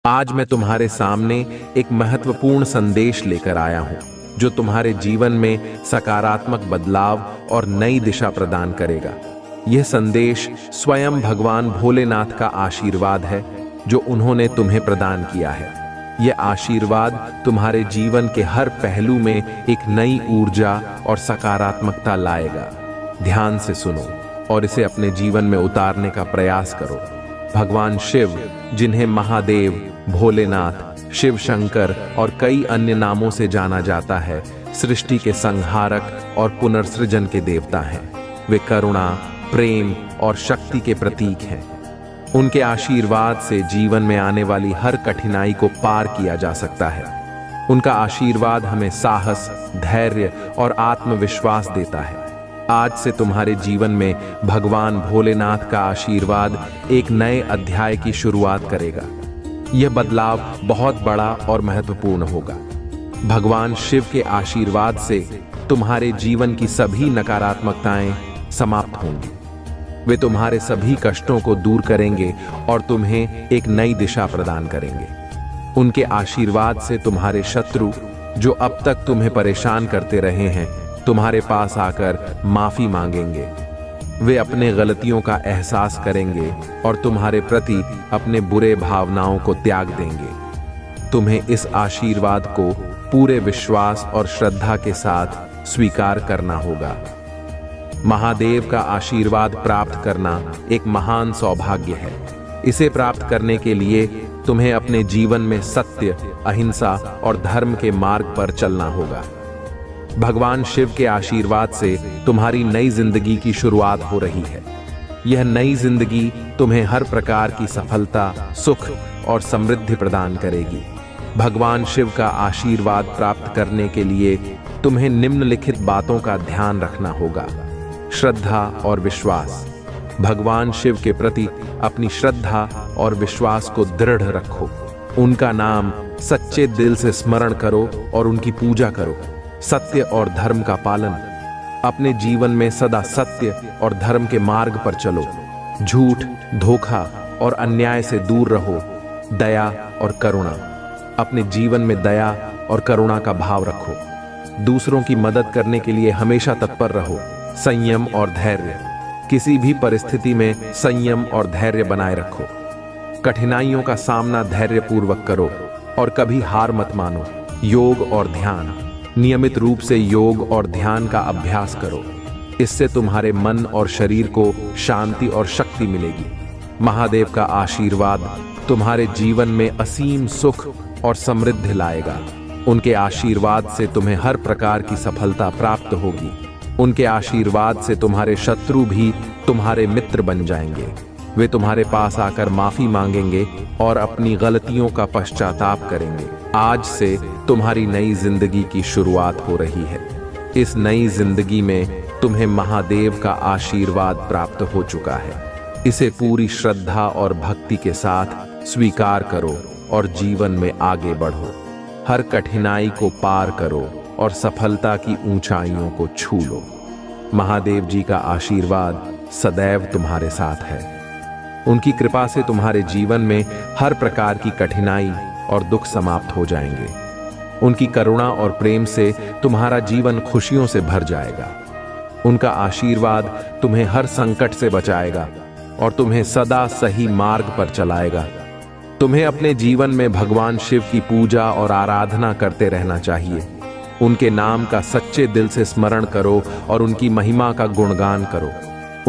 आज मैं तुम्हारे सामने एक महत्वपूर्ण संदेश लेकर आया हूं, जो तुम्हारे जीवन में सकारात्मक बदलाव और नई दिशा प्रदान करेगा। यह संदेश स्वयं भगवान भोलेनाथ का आशीर्वाद है, जो उन्होंने तुम्हें प्रदान किया है। यह आशीर्वाद तुम्हारे जीवन के हर पहलू में एक नई ऊर्जा और सकारात्मकता लाएगा। ध्यान से सुनो और इसे अपने जीवन में उतारने का प्रयास करो। भगवान शिव, जिन्हें महादेव, भोलेनाथ, शिव शंकर और कई अन्य नामों से जाना जाता है, सृष्टि के संहारक और पुनर्सृजन के देवता हैं। वे करुणा, प्रेम और शक्ति के प्रतीक हैं। उनके आशीर्वाद से जीवन में आने वाली हर कठिनाई को पार किया जा सकता है। उनका आशीर्वाद हमें साहस, धैर्य और आत्मविश्वास देता है। आज से तुम्हारे जीवन में भगवान भोलेनाथ का आशीर्वाद एक नए अध्याय की शुरुआत करेगा। यह बदलाव बहुत बड़ा और महत्वपूर्ण होगा। भगवान शिव के आशीर्वाद से तुम्हारे जीवन की सभी नकारात्मकताएं समाप्त होंगी। वे तुम्हारे सभी कष्टों को दूर करेंगे और तुम्हें एक नई दिशा प्रदान करेंगे। उनके आशीर्वाद से तुम्हारे शत्रु, जो अब तक तुम्हें परेशान करते रहे हैं, तुम्हारे पास आकर माफी मांगेंगे। वे अपने गलतियों का एहसास करेंगे और तुम्हारे प्रति अपने बुरे भावनाओं को त्याग देंगे। तुम्हें इस आशीर्वाद को पूरे विश्वास और श्रद्धा के साथ स्वीकार करना होगा। महादेव का आशीर्वाद प्राप्त करना एक महान सौभाग्य है। इसे प्राप्त करने के लिए तुम्हें अपने जीवन में सत्य, अहिंसा और धर्म के मार्ग पर चलना होगा। भगवान शिव के आशीर्वाद से तुम्हारी नई जिंदगी की शुरुआत हो रही है। यह नई जिंदगी तुम्हें हर प्रकार की सफलता, सुख और समृद्धि प्रदान करेगी। भगवान शिव का आशीर्वाद प्राप्त करने के लिए तुम्हें निम्नलिखित बातों का ध्यान रखना होगा। श्रद्धा और विश्वास। भगवान शिव के प्रति अपनी श्रद्धा और विश्वास को दृढ़ रखो। उनका नाम सच्चे दिल से स्मरण करो और उनकी पूजा करो। सत्य और धर्म का पालन। अपने जीवन में सदा सत्य और धर्म के मार्ग पर चलो। झूठ, धोखा और अन्याय से दूर रहो। दया और करुणा। अपने जीवन में दया और करुणा का भाव रखो। दूसरों की मदद करने के लिए हमेशा तत्पर रहो। संयम और धैर्य। किसी भी परिस्थिति में संयम और धैर्य बनाए रखो। कठिनाइयों का सामना धैर्यपूर्वक करो और कभी हार मत मानो। योग और ध्यान। नियमित रूप से योग और ध्यान का अभ्यास करो। इससे तुम्हारे मन और शरीर को शांति और शक्ति मिलेगी। महादेव का आशीर्वाद तुम्हारे जीवन में असीम सुख और समृद्धि लाएगा। उनके आशीर्वाद से तुम्हें हर प्रकार की सफलता प्राप्त होगी। उनके आशीर्वाद से तुम्हारे शत्रु भी तुम्हारे मित्र बन जाएंगे। वे तुम्हारे पास आकर माफी मांगेंगे और अपनी गलतियों का पश्चाताप करेंगे। आज से तुम्हारी नई जिंदगी की शुरुआत हो रही है। इस नई जिंदगी में तुम्हें महादेव का आशीर्वाद प्राप्त हो चुका है। इसे पूरी श्रद्धा और भक्ति के साथ स्वीकार करो और जीवन में आगे बढ़ो। हर कठिनाई को पार करो और सफलता की ऊंचाइयों को छू लो। महादेव जी का आशीर्वाद सदैव तुम्हारे साथ है। उनकी कृपा से तुम्हारे जीवन में हर प्रकार की कठिनाई और दुख समाप्त हो जाएंगे। उनकी करुणा और प्रेम से तुम्हारा जीवन खुशियों से भर जाएगा। उनका आशीर्वाद तुम्हें हर संकट से बचाएगा और तुम्हें सदा सही मार्ग पर चलाएगा। तुम्हें अपने जीवन में भगवान शिव की पूजा और आराधना करते रहना चाहिए। उनके नाम का सच्चे दिल से स्मरण करो और उनकी महिमा का गुणगान करो।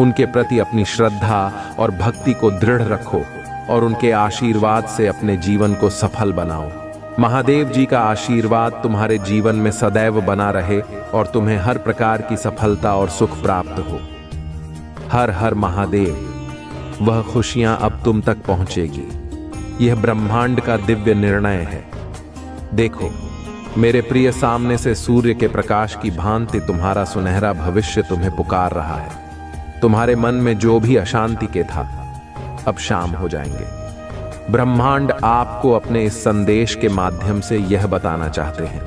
उनके प्रति अपनी श्रद्धा और भक्ति को दृढ़ रखो और उनके आशीर्वाद से अपने जीवन को सफल बनाओ। महादेव जी का आशीर्वाद तुम्हारे जीवन में सदैव बना रहे और तुम्हें हर प्रकार की सफलता और सुख प्राप्त हो। हर हर महादेव। वह खुशियां अब तुम तक पहुंचेगी। यह ब्रह्मांड का दिव्य निर्णय है। देखो मेरे प्रिय, सामने से सूर्य के प्रकाश की भांति तुम्हारा सुनहरा भविष्य तुम्हें पुकार रहा है। तुम्हारे मन में जो भी अशांति के था, अब शाम हो जाएंगे। ब्रह्मांड आपको अपने इस संदेश के माध्यम से यह बताना चाहते हैं,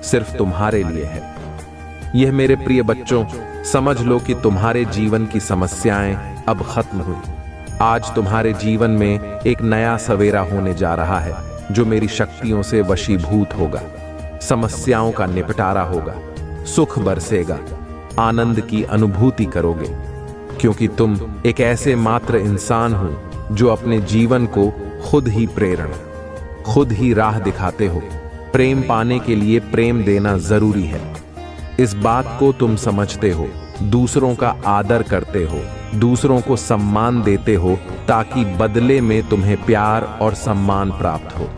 सिर्फ तुम्हारे लिए है। यह मेरे प्रिय बच्चों, समझ लो कि तुम्हारे जीवन की समस्याएं अब खत्म हुई। आज तुम्हारे जीवन में एक नया सवेरा होने जा रहा है जो मेरी शक्तियों से वशीभूत होगा। समस्याओं का निपटारा होगा, सुख बरसेगा, आनंद की अनुभूति करोगे, क्योंकि तुम एक ऐसे मात्र इंसान हो जो अपने जीवन को खुद ही प्रेरण, खुद ही राह दिखाते हो। प्रेम पाने के लिए प्रेम देना जरूरी है, इस बात को तुम समझते हो। दूसरों का आदर करते हो, दूसरों को सम्मान देते हो, ताकि बदले में तुम्हें प्यार और सम्मान प्राप्त हो।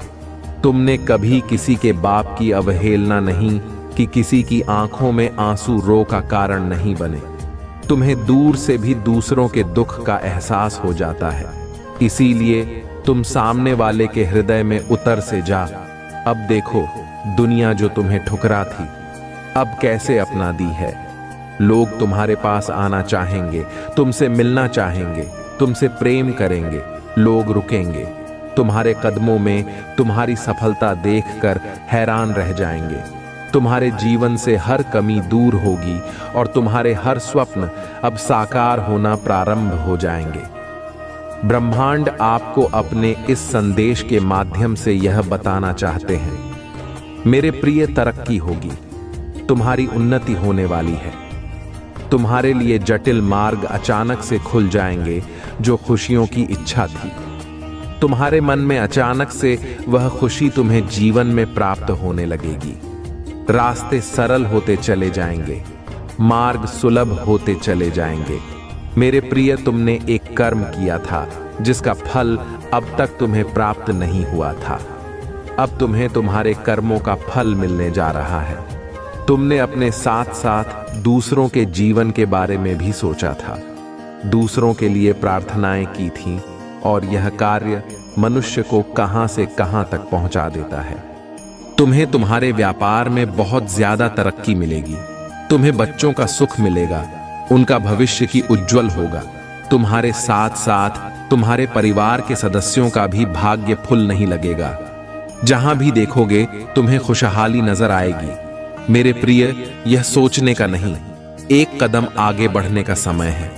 तुमने कभी किसी के बाप की अवहेलना नहीं कि किसी की आंखों में आंसू रो का कारण नहीं बने। तुम्हें दूर से भी दूसरों के दुख का एहसास हो जाता है, इसीलिए तुम सामने वाले के हृदय में उतर से जा। अब देखो, दुनिया जो तुम्हें ठुकरा थी अब कैसे अपना दी है। लोग तुम्हारे पास आना चाहेंगे, तुमसे मिलना चाहेंगे, तुमसे प्रेम करेंगे। लोग रुकेंगे, तुम्हारे कदमों में तुम्हारी सफलता देखकर हैरान रह जाएंगे। तुम्हारे जीवन से हर कमी दूर होगी और तुम्हारे हर स्वप्न अब साकार होना प्रारंभ हो जाएंगे। ब्रह्मांड आपको अपने इस संदेश के माध्यम से यह बताना चाहते हैं, मेरे प्रिय, तरक्की होगी, तुम्हारी उन्नति होने वाली है। तुम्हारे लिए जटिल मार्ग अचानक से खुल जाएंगे जो खुशियों की इच्छा थी। तुम्हारे मन में अचानक से वह खुशी तुम्हें जीवन में प्राप्त होने लगेगी। रास्ते सरल होते चले जाएंगे, मार्ग सुलभ होते चले जाएंगे। मेरे प्रिय, तुमने एक कर्म किया था जिसका फल अब तक तुम्हें प्राप्त नहीं हुआ था। अब तुम्हें तुम्हारे कर्मों का फल मिलने जा रहा है। तुमने अपने साथ साथ दूसरों के जीवन के बारे में भी सोचा था, दूसरों के लिए प्रार्थनाएं की थीं, और यह कार्य मनुष्य को कहां से कहां तक पहुंचा देता है। तुम्हें तुम्हारे व्यापार में बहुत ज्यादा तरक्की मिलेगी। तुम्हें बच्चों का सुख मिलेगा, उनका भविष्य की उज्जवल होगा। तुम्हारे साथ साथ तुम्हारे परिवार के सदस्यों का भी भाग्य फुल नहीं लगेगा। जहां भी देखोगे तुम्हें खुशहाली नजर आएगी। मेरे प्रिय, यह सोचने का नहीं, एक कदम आगे बढ़ने का समय है।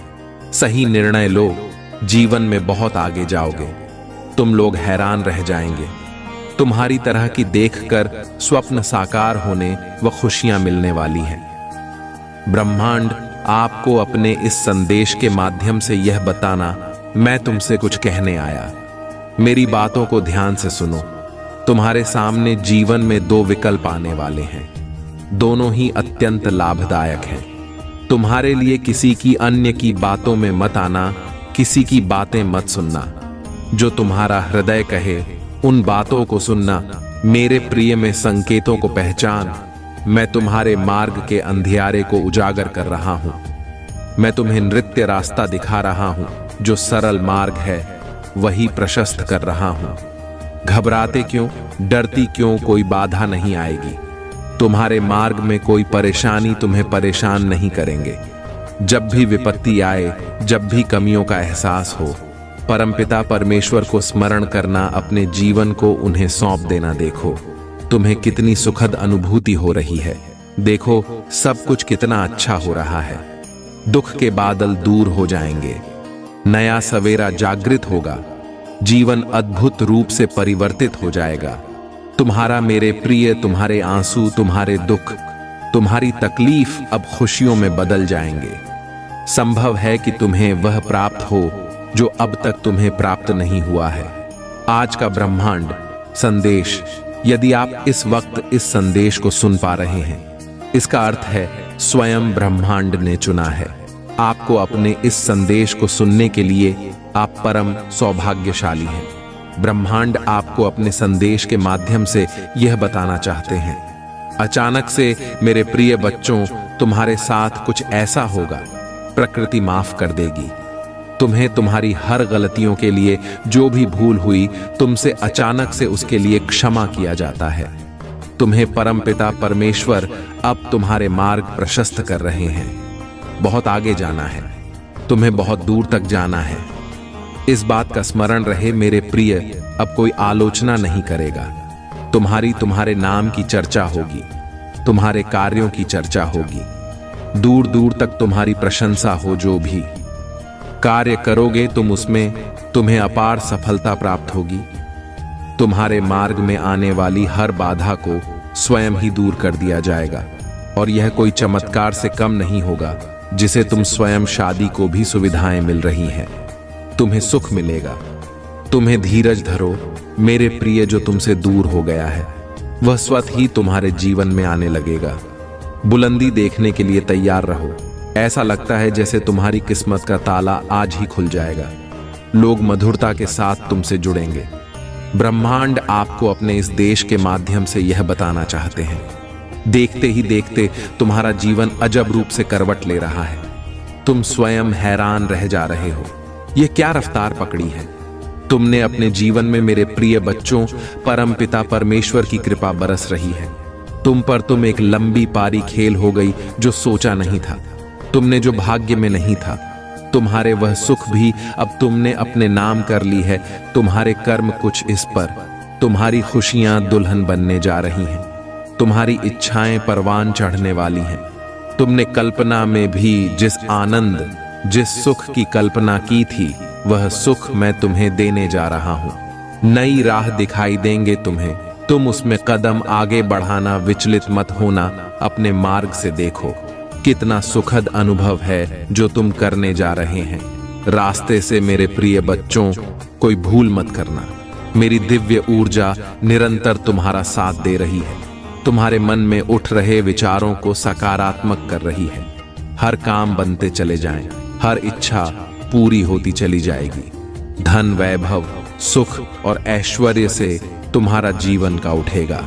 सही निर्णय लो, जीवन में बहुत आगे जाओगे। तुम लोग हैरान रह जाएंगे। तुम्हारी तरह की देखकर स्वप्न साकार होने व खुशियां मिलने वाली हैं। ब्रह्मांड आपको अपने इस संदेश के माध्यम से यह बताना मैं तुमसे कुछ कहने आया। मेरी बातों को ध्यान से सुनो। तुम्हारे सामने जीवन में दो विकल्प आने वाले हैं, दोनों ही अत्यंत लाभदायक हैं। तुम्हारे लिए किसी की अन्य की बातों में मत आना, किसी की बातें मत सुनना। जो तुम्हारा हृदय कहे उन बातों को सुनना। मेरे प्रिय, में संकेतों को पहचान। मैं तुम्हारे मार्ग के अंधियारे को उजागर कर रहा हूं। मैं तुम्हें नृत्य रास्ता दिखा रहा हूं, जो सरल मार्ग है वही प्रशस्त कर रहा हूं। घबराते क्यों, डरती क्यों, कोई बाधा नहीं आएगी। तुम्हारे मार्ग में कोई परेशानी तुम्हें परेशान नहीं करेंगे। जब भी विपत्ति आए, जब भी कमियों का एहसास हो, परमपिता परमेश्वर को स्मरण करना, अपने जीवन को उन्हें सौंप देना। देखो तुम्हें कितनी सुखद अनुभूति हो रही है। देखो सब कुछ कितना अच्छा हो रहा है। दुख के बादल दूर हो जाएंगे, नया सवेरा जागृत होगा, जीवन अद्भुत रूप से परिवर्तित हो जाएगा। तुम्हारा मेरे प्रिय, तुम्हारे आंसू, तुम्हारे दुख, तुम्हारी तकलीफ अब खुशियों में बदल जाएंगे। संभव है कि तुम्हें वह प्राप्त हो जो अब तक तुम्हें प्राप्त नहीं हुआ है। आज का ब्रह्मांड संदेश, यदि आप इस वक्त इस संदेश को सुन पा रहे हैं, इसका अर्थ है स्वयं ब्रह्मांड ने चुना है आपको। अपने इस संदेश को सुनने के लिए आप परम सौभाग्यशाली हैं। ब्रह्मांड आपको अपने संदेश के माध्यम से यह बताना चाहते हैं, अचानक से मेरे प्रिय बच्चों, तुम्हारे साथ कुछ ऐसा होगा, प्रकृति माफ कर देगी। तुम्हें तुम्हारी हर गलतियों के लिए, जो भी भूल हुई तुमसे, अचानक से उसके लिए क्षमा किया जाता है। तुम्हें परमपिता परमेश्वर अब तुम्हारे मार्ग प्रशस्त कर रहे हैं। बहुत आगे जाना है, तुम्हें बहुत दूर तक जाना है। इस बात का स्मरण रहे मेरे प्रिय, अब कोई आलोचना नहीं करेगा। तुम्हारे नाम की चर्चा होगी, तुम्हारे कार्यों की चर्चा होगी। दूर दूर तक तुम्हारी प्रशंसा हो। जो भी कार्य करोगे तुम उसमें तुम्हें अपार सफलता प्राप्त होगी। तुम्हारे मार्ग में आने वाली हर बाधा को स्वयं ही दूर कर दिया जाएगा, और यह कोई चमत्कार से कम नहीं होगा जिसे तुम स्वयं शादी को भी सुविधाएं मिल रही हैं। तुम्हें सुख मिलेगा। तुम्हें धीरज धरो मेरे प्रिय, जो तुमसे दूर हो गया है वह स्वतः ही तुम्हारे जीवन में आने लगेगा। बुलंदी देखने के लिए तैयार रहो। ऐसा लगता है जैसे तुम्हारी किस्मत का ताला आज ही खुल जाएगा। लोग मधुरता के साथ तुमसे जुड़ेंगे। ब्रह्मांड आपको अपने इस देश के माध्यम से यह बताना चाहते हैं। देखते ही देखते तुम्हारा जीवन अजब रूप से करवट ले रहा है। तुम स्वयं हैरान रह जा रहे हो, यह क्या रफ्तार पकड़ी है। तुमने अपने जीवन में मेरे प्रिय बच्चों, परमपिता परमेश्वर की कृपा बरस रही है। तुम एक लंबी पारी खेल हो गई जो सोचा नहीं था। तुमने जो भाग्य में नहीं था, तुम्हारे वह सुख भी अब तुमने अपने नाम कर ली है। तुम्हारे कर्म कुछ इस पर, तुम्हारी खुशियां दुल्हन बनने जा रही हैं। तुम्हारी इच्छाएं परवान चढ़ने वाली हैं। तुमने कल्पना में भी जिस आनंद, जिस सुख की कल्पना की थी, वह सुख मैं तुम्हें देने जा रहा हूं। नई राह दिखाई देंगे तुम्हें। तुम उसमें कदम आगे बढ़ाना, विचलित मत होना। अपने मार्ग से देखो कितना सुखद अनुभव है जो तुम करने जा रहे हैं। रास्ते से मेरे प्रिय बच्चों कोई भूल मत करना। मेरी दिव्य ऊर्जा निरंतर तुम्हारा साथ दे रही है। तुम्हारे मन में उठ रहे विचारों को सकारात्मक कर रही है। हर काम बनते चले जाएं, हर इच्छा पूरी होती चली जाएगी। धन, वैभव, सुख और ऐश्वर्य से तुम्हारा जीवन का उठेगा।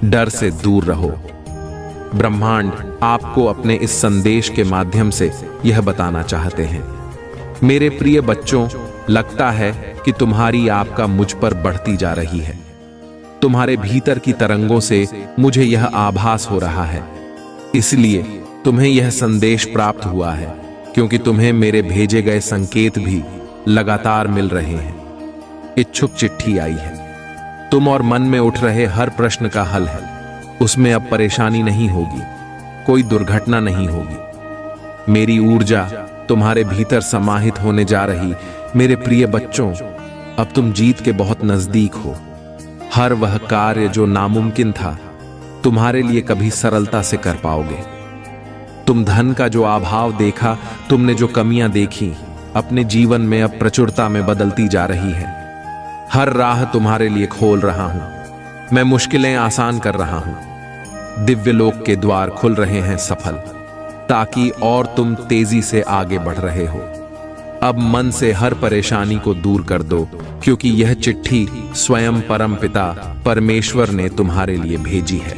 डर से दूर रहो। ब्रह्मांड आपको अपने इस संदेश के माध्यम से यह बताना चाहते हैं। मेरे प्रिय बच्चों, लगता है कि तुम्हारी आपका मुझ पर बढ़ती जा रही है। तुम्हारे भीतर की तरंगों से मुझे यह आभास हो रहा है। इसलिए तुम्हें यह संदेश प्राप्त हुआ है, क्योंकि तुम्हें मेरे भेजे गए संकेत भी लगातार मिल रहे हैं। इच्छुक चिट्ठी आई है। तुम और मन में उठ रहे हर प्रश्न का हल है। उसमें अब परेशानी नहीं होगी, कोई दुर्घटना नहीं होगी। मेरी ऊर्जा तुम्हारे भीतर समाहित होने जा रही। मेरे प्रिय बच्चों, अब तुम जीत के बहुत नजदीक हो। हर वह कार्य जो नामुमकिन था, तुम्हारे लिए कभी सरलता से कर पाओगे। तुम धन का जो अभाव देखा, तुमने जो कमियां देखी, अपने जीवन में अब प्रचुरता में बदलती जा रही है। हर राह तुम्हारे लिए खोल रहा हूं। मैं मुश्किलें आसान कर रहा हूं। दिव्य लोक के द्वार खुल रहे हैं सफल, ताकि और तुम तेजी से आगे बढ़ रहे हो। अब मन से हर परेशानी को दूर कर दो, क्योंकि यह चिट्ठी स्वयं परमपिता परमेश्वर ने तुम्हारे लिए भेजी है।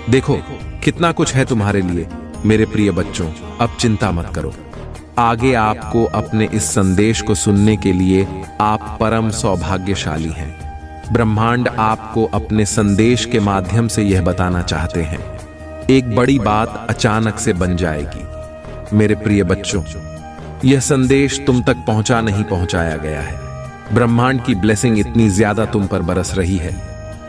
देखो कितना कुछ है तुम्हारे लिए। मेरे प्रिय बच्चों, अब चिंता मत करो। आगे आपको अपने इस संदेश को सुनने के लिए आप परम सौभाग्यशाली हैं। ब्रह्मांड आपको अपने संदेश के माध्यम से यह बताना चाहते हैं, एक बड़ी बात अचानक से बन जाएगी। मेरे प्रिय बच्चों, यह संदेश तुम तक नहीं पहुंचाया गया है। ब्रह्मांड की ब्लेसिंग इतनी ज्यादा तुम पर बरस रही है।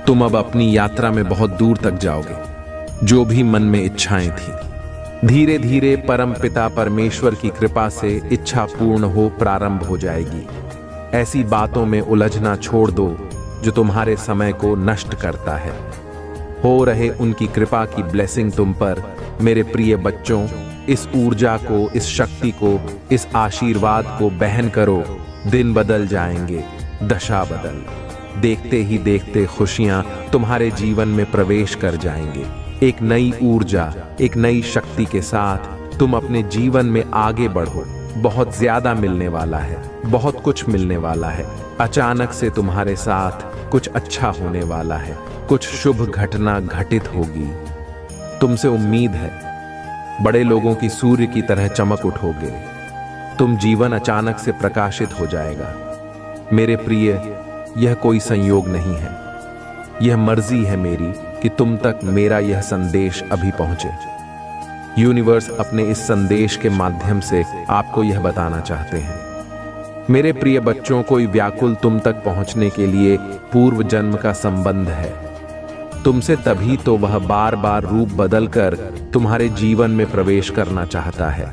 तुम अब अपनी यात्रा में बहुत दूर तक जाओगे। जो भी मन में इच्छाएं थी, धीरे धीरे परम पिता परमेश्वर की कृपा से इच्छा पूर्ण हो प्रारंभ हो जाएगी। ऐसी बातों में उलझना छोड़ दो जो तुम्हारे समय को नष्ट करता है। हो रहे उनकी कृपा की ब्लेसिंग तुम पर। मेरे प्रिय बच्चों, इस ऊर्जा को, इस शक्ति को, इस आशीर्वाद को बहन करो। दिन बदल जाएंगे, दशा बदल। देखते ही देखते खुशियां तुम्हारे जीवन में प्रवेश कर जाएंगे। एक नई ऊर्जा, एक नई शक्ति के साथ तुम अपने जीवन में आगे बढ़ो। बहुत ज्यादा मिलने वाला है, बहुत कुछ मिलने वाला है। अचानक से तुम्हारे साथ कुछ अच्छा होने वाला है, कुछ शुभ घटना घटित होगी। तुमसे उम्मीद है, बड़े लोगों की सूर्य की तरह चमक उठोगे। तुम जीवन अचानक से प्रकाशित हो जाएगा। मेरे प्रिय, यह कोई संयोग नहीं है, यह मर्जी है मेरी कि तुम तक मेरा यह संदेश अभी पहुंचे। यूनिवर्स अपने इस संदेश के माध्यम से आपको यह बताना चाहते हैं। मेरे प्रिय बच्चों, कोई व्याकुल तुम तक पहुंचने के लिए पूर्व जन्म का संबंध है तुमसे, तभी तो वह बार बार रूप बदलकर तुम्हारे जीवन में प्रवेश करना चाहता है।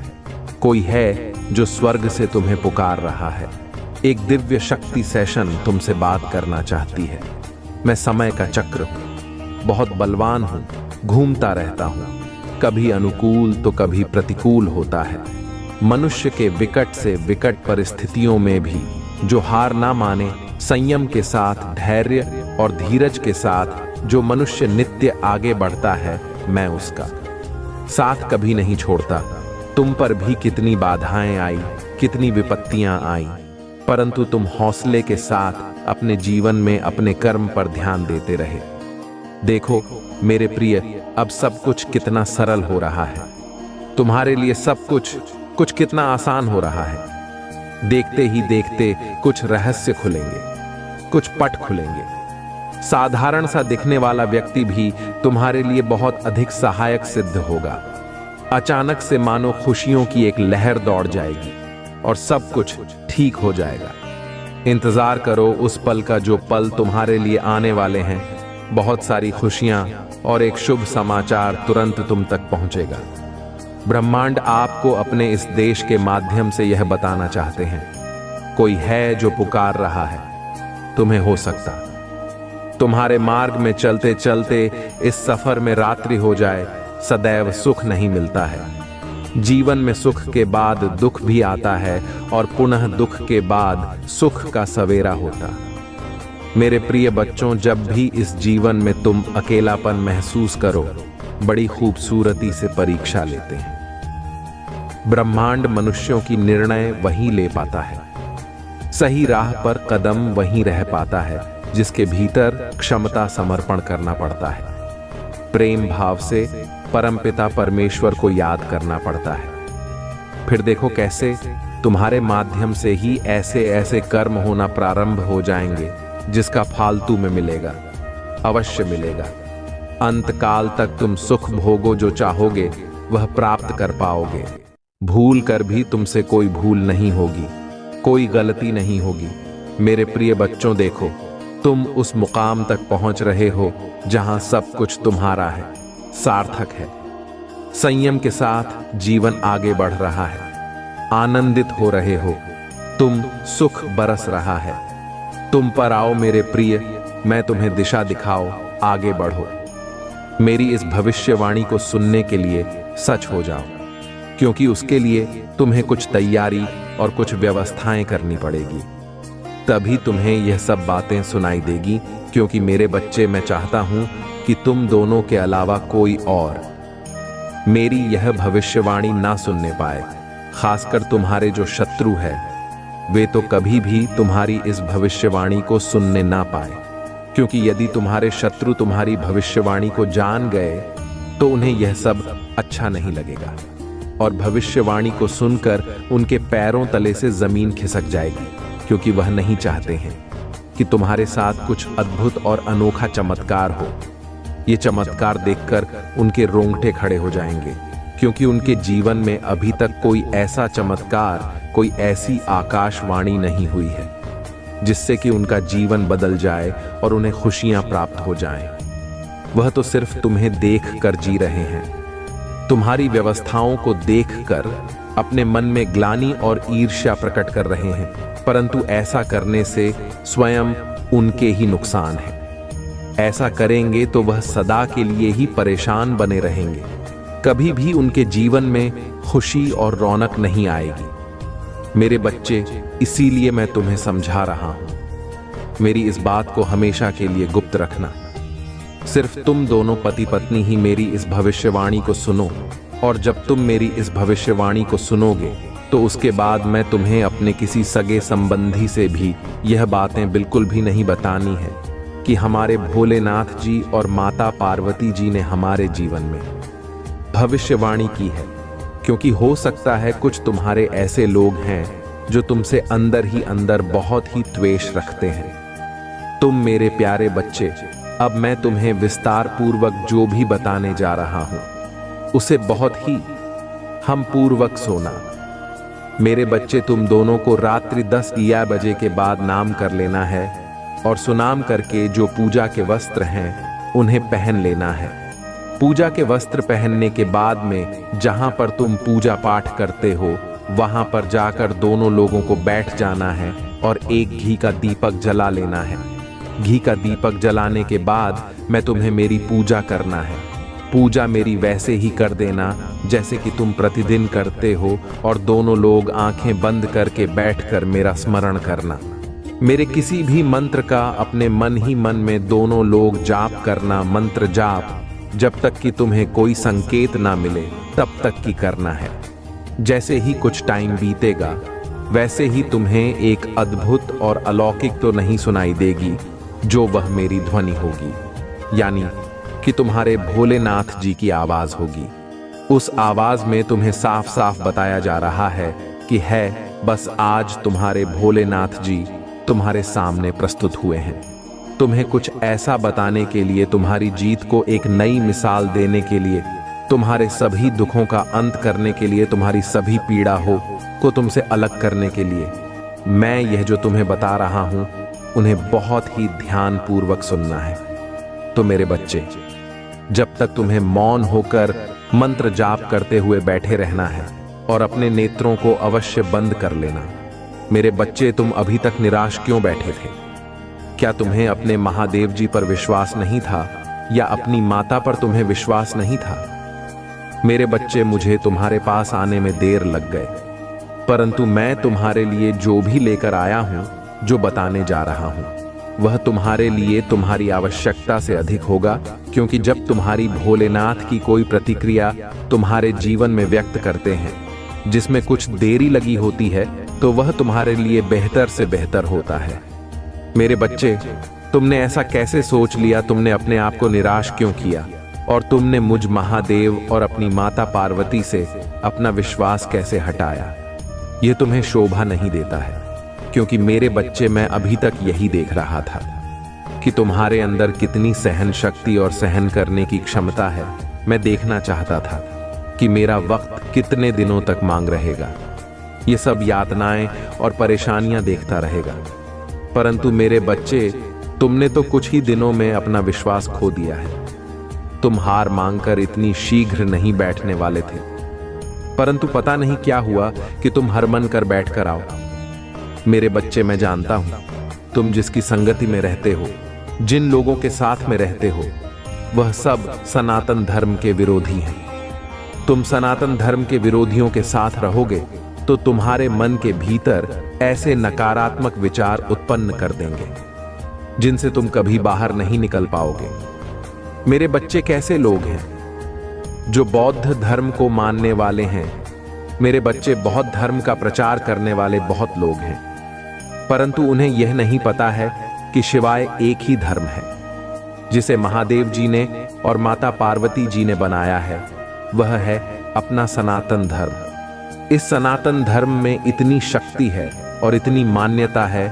कोई है जो स्वर्ग से तुम्हें पुकार रहा है। एक दिव्य शक्ति सेशन तुमसे बात करना चाहती है। मैं समय का चक्र हूं, बहुत बलवान हूं, घूमता रहता हूं, कभी अनुकूल तो कभी प्रतिकूल होता है। मनुष्य के विकट से विकट परिस्थितियों में भी जो हार ना माने, संयम के साथ धैर्य और धीरज के साथ जो मनुष्य नित्य आगे बढ़ता है, मैं उसका साथ कभी नहीं छोड़ता। तुम पर भी कितनी बाधाएं आई, कितनी विपत्तियां आई, परंतु तुम हौसले के साथ अपने जीवन में अपने कर्म पर ध्यान देते रहे। देखो मेरे प्रिय, अब सब कुछ कितना सरल हो रहा है। तुम्हारे लिए सब कुछ कितना आसान हो रहा है। देखते ही देखते कुछ रहस्य खुलेंगे, कुछ पट खुलेंगे। साधारण सा दिखने वाला व्यक्ति भी तुम्हारे लिए बहुत अधिक सहायक सिद्ध होगा। अचानक से मानो खुशियों की एक लहर दौड़ जाएगी और सब कुछ ठीक हो जाएगा। इंतजार करो उस पल का जो पल तुम्हारे लिए आने वाले हैं। बहुत सारी खुशियां और एक शुभ समाचार तुरंत तुम तक पहुंचेगा। ब्रह्मांड आपको अपने इस देश के माध्यम से यह बताना चाहते हैं, कोई है जो पुकार रहा है। तुम्हें हो सकता तुम्हारे मार्ग में चलते चलते इस सफर में रात्रि हो जाए, सदैव सुख नहीं मिलता है। जीवन में सुख के बाद दुख भी आता है और पुनः दुख के बाद सुख का सवेरा होता। मेरे प्रिय बच्चों, जब भी इस जीवन में तुम अकेलापन महसूस करो, बड़ी खूबसूरती से परीक्षा लेते हैं। ब्रह्मांड मनुष्यों की निर्णय वहीं ले पाता है, सही राह पर कदम वहीं रह पाता है जिसके भीतर क्षमता समर्पण करना पड़ता है। प्रेम भाव से परमपिता परमेश्वर को याद करना पड़ता है। फिर देखो कैसे तुम्हारे माध्यम से ही ऐसे ऐसे कर्म होना प्रारंभ हो जाएंगे जिसका फालतू में मिलेगा, अवश्य मिलेगा। अंत काल तक तुम सुख भोगो, जो चाहोगे वह प्राप्त कर पाओगे। भूल कर भी तुमसे कोई भूल नहीं होगी, कोई गलती नहीं होगी। मेरे प्रिय बच्चों, देखो तुम उस मुकाम तक पहुंच रहे हो जहां सब कुछ तुम्हारा है, सार्थक है। संयम के साथ जीवन आगे बढ़ रहा है, आनंदित हो रहे हो, तुम सुख बरस रहा है। तुम पर आओ मेरे प्रिय, मैं तुम्हें दिशा दिखाओ, आगे बढ़ो। मेरी इस भविष्यवाणी को सुनने के लिए सच हो जाओ, क्योंकि उसके लिए तुम्हें कुछ तैयारी और कुछ व्यवस्थाएं करनी पड़ेगी। तभी तुम्हें यह सब बातें सुनाई देगी, क्योंकि मेरे बच्चे, मैं चाहता हूं कि तुम दोनों के अलावा कोई और मेरी यह भविष्यवाणी ना सुनने पाए। खासकर तुम्हारे जो शत्रु है, वे तो कभी भी तुम्हारी इस भविष्यवाणी को सुनने ना पाए, क्योंकि यदि तुम्हारे शत्रु तुम्हारी भविष्यवाणी को जान गए तो उन्हें यह सब अच्छा नहीं लगेगा और भविष्यवाणी को सुनकर उनके पैरों तले से जमीन खिसक जाएगी, क्योंकि वह नहीं चाहते हैं कि तुम्हारे साथ कुछ अद्भुत और अनोखा चमत्कार हो। ये चमत्कार देखकर उनके रोंगटे खड़े हो जाएंगे, क्योंकि उनके जीवन में अभी तक कोई ऐसा चमत्कार, कोई ऐसी आकाशवाणी नहीं हुई है जिससे कि उनका जीवन बदल जाए और उन्हें खुशियां प्राप्त हो जाएं। वह तो सिर्फ तुम्हें देख कर जी रहे हैं, तुम्हारी व्यवस्थाओं को देखकर अपने मन में ग्लानि और ईर्ष्या प्रकट कर रहे हैं, परंतु ऐसा करने से स्वयं उनके ही नुकसान है। ऐसा करेंगे तो वह सदा के लिए ही परेशान बने रहेंगे, कभी भी उनके जीवन में खुशी और रौनक नहीं आएगी। मेरे बच्चे, इसीलिए मैं तुम्हें समझा रहा हूं। मेरी इस बात को हमेशा के लिए गुप्त रखना। सिर्फ तुम दोनों पति पत्नी ही मेरी इस भविष्यवाणी को सुनो, और जब तुम मेरी इस भविष्यवाणी को सुनोगे तो उसके बाद मैं तुम्हें अपने किसी सगे संबंधी से भी यह बातें बिल्कुल भी नहीं बतानी है कि हमारे भोलेनाथ जी और माता पार्वती जी ने हमारे जीवन में भविष्यवाणी की है, क्योंकि हो सकता है कुछ तुम्हारे ऐसे लोग हैं जो तुमसे अंदर ही अंदर बहुत ही द्वेष रखते हैं। तुम मेरे प्यारे बच्चे, अब मैं तुम्हें विस्तार पूर्वक जो भी बताने जा रहा हूं उसे बहुत ही हम पूर्वक सोना। मेरे बच्चे, तुम दोनों को रात्रि 10-11 बजे के बाद नाम कर लेना है और सुनाम करके जो पूजा के वस्त्र हैं उन्हें पहन लेना है। पूजा के वस्त्र पहनने के बाद में जहां पर तुम पूजा पाठ करते हो वहां पर जाकर दोनों लोगों को बैठ जाना है और एक घी का दीपक जला लेना है। घी का दीपक जलाने के बाद मैं तुम्हें मेरी पूजा करना है। पूजा मेरी वैसे ही कर देना जैसे कि तुम प्रतिदिन करते हो, और दोनों लोग आंखें बंद करके बैठकर मेरा स्मरण करना। मेरे किसी भी मंत्र का अपने मन ही मन में दोनों लोग जाप करना। मंत्र जाप जब तक कि तुम्हें कोई संकेत ना मिले तब तक की करना है। जैसे ही कुछ टाइम बीतेगा वैसे ही तुम्हें एक अद्भुत और अलौकिक तो नहीं सुनाई देगी, जो वह मेरी ध्वनि होगी, यानी कि तुम्हारे भोलेनाथ जी की आवाज होगी। उस आवाज में तुम्हें साफ साफ बताया जा रहा है कि है बस आज तुम्हारे भोलेनाथ जी तुम्हारे सामने प्रस्तुत हुए हैं। तुम्हें कुछ ऐसा बताने के लिए, तुम्हारी जीत को एक नई मिसाल देने के लिए, तुम्हारे सभी दुखों का अंत करने के लिए, तुम्हारी सभी पीड़ा को तुमसे अलग करने के लिए। मैं यह जो तुम्हें बता रहा हूं उन्हें बहुत ही ध्यानपूर्वक सुनना है। तो मेरे बच्चे, जब तक तुम्हें मौन होकर मंत्र जाप करते हुए बैठे रहना है और अपने नेत्रों को अवश्य बंद कर लेना। मेरे बच्चे, तुम अभी तक निराश क्यों बैठे थे? क्या तुम्हें अपने महादेव जी पर विश्वास नहीं था, या अपनी माता पर तुम्हें विश्वास नहीं था? मेरे बच्चे, मुझे तुम्हारे पास आने में देर लग गए, परंतु मैं तुम्हारे लिए जो भी लेकर आया हूं, जो बताने जा रहा हूं, वह तुम्हारे लिए तुम्हारी आवश्यकता से अधिक होगा। क्योंकि जब तुम्हारी भोलेनाथ की कोई प्रतिक्रिया तुम्हारे जीवन में व्यक्त करते हैं जिसमें कुछ देरी लगी होती है, तो वह तुम्हारे लिए बेहतर से बेहतर होता है। मेरे बच्चे, तुमने ऐसा कैसे सोच लिया? तुमने अपने आप को निराश क्यों किया? और तुमने मुझ महादेव और अपनी माता पार्वती से अपना विश्वास कैसे हटाया? यह तुम्हें शोभा नहीं देता है। क्योंकि मेरे बच्चे, मैं अभी तक यही देख रहा था कि तुम्हारे अंदर कितनी सहन शक्ति और सहन करने की क्षमता है। मैं देखना चाहता था कि मेरा वक्त कितने दिनों तक मांग रहेगा, ये सब यातनाएं और परेशानियां देखता रहेगा। परंतु मेरे बच्चे, तुमने तो कुछ ही दिनों में अपना विश्वास खो दिया है। तुम हार मांगकर इतनी शीघ्र नहीं बैठने वाले थे, परंतु पता नहीं क्या हुआ कि तुम हरमन कर बैठकर आओ। मेरे बच्चे, मैं जानता हूं तुम जिसकी संगति में रहते हो, जिन लोगों के साथ में रहते हो, वह सब सनातन धर्म के विरोधी हैं। तुम सनातन धर्म के विरोधियों के साथ रहोगे तो तुम्हारे मन के भीतर ऐसे नकारात्मक विचार उत्पन्न कर देंगे जिनसे तुम कभी बाहर नहीं निकल पाओगे। मेरे बच्चे, कैसे लोग हैं जो बौद्ध धर्म को मानने वाले हैं? मेरे बच्चे, बौद्ध धर्म का प्रचार करने वाले बहुत लोग हैं, परंतु उन्हें यह नहीं पता है कि शिवाय एक ही धर्म है जिसे महादेव जी ने और माता पार्वती जी ने बनाया है। वह है अपना सनातन धर्म। इस सनातन धर्म में इतनी शक्ति है और इतनी मान्यता है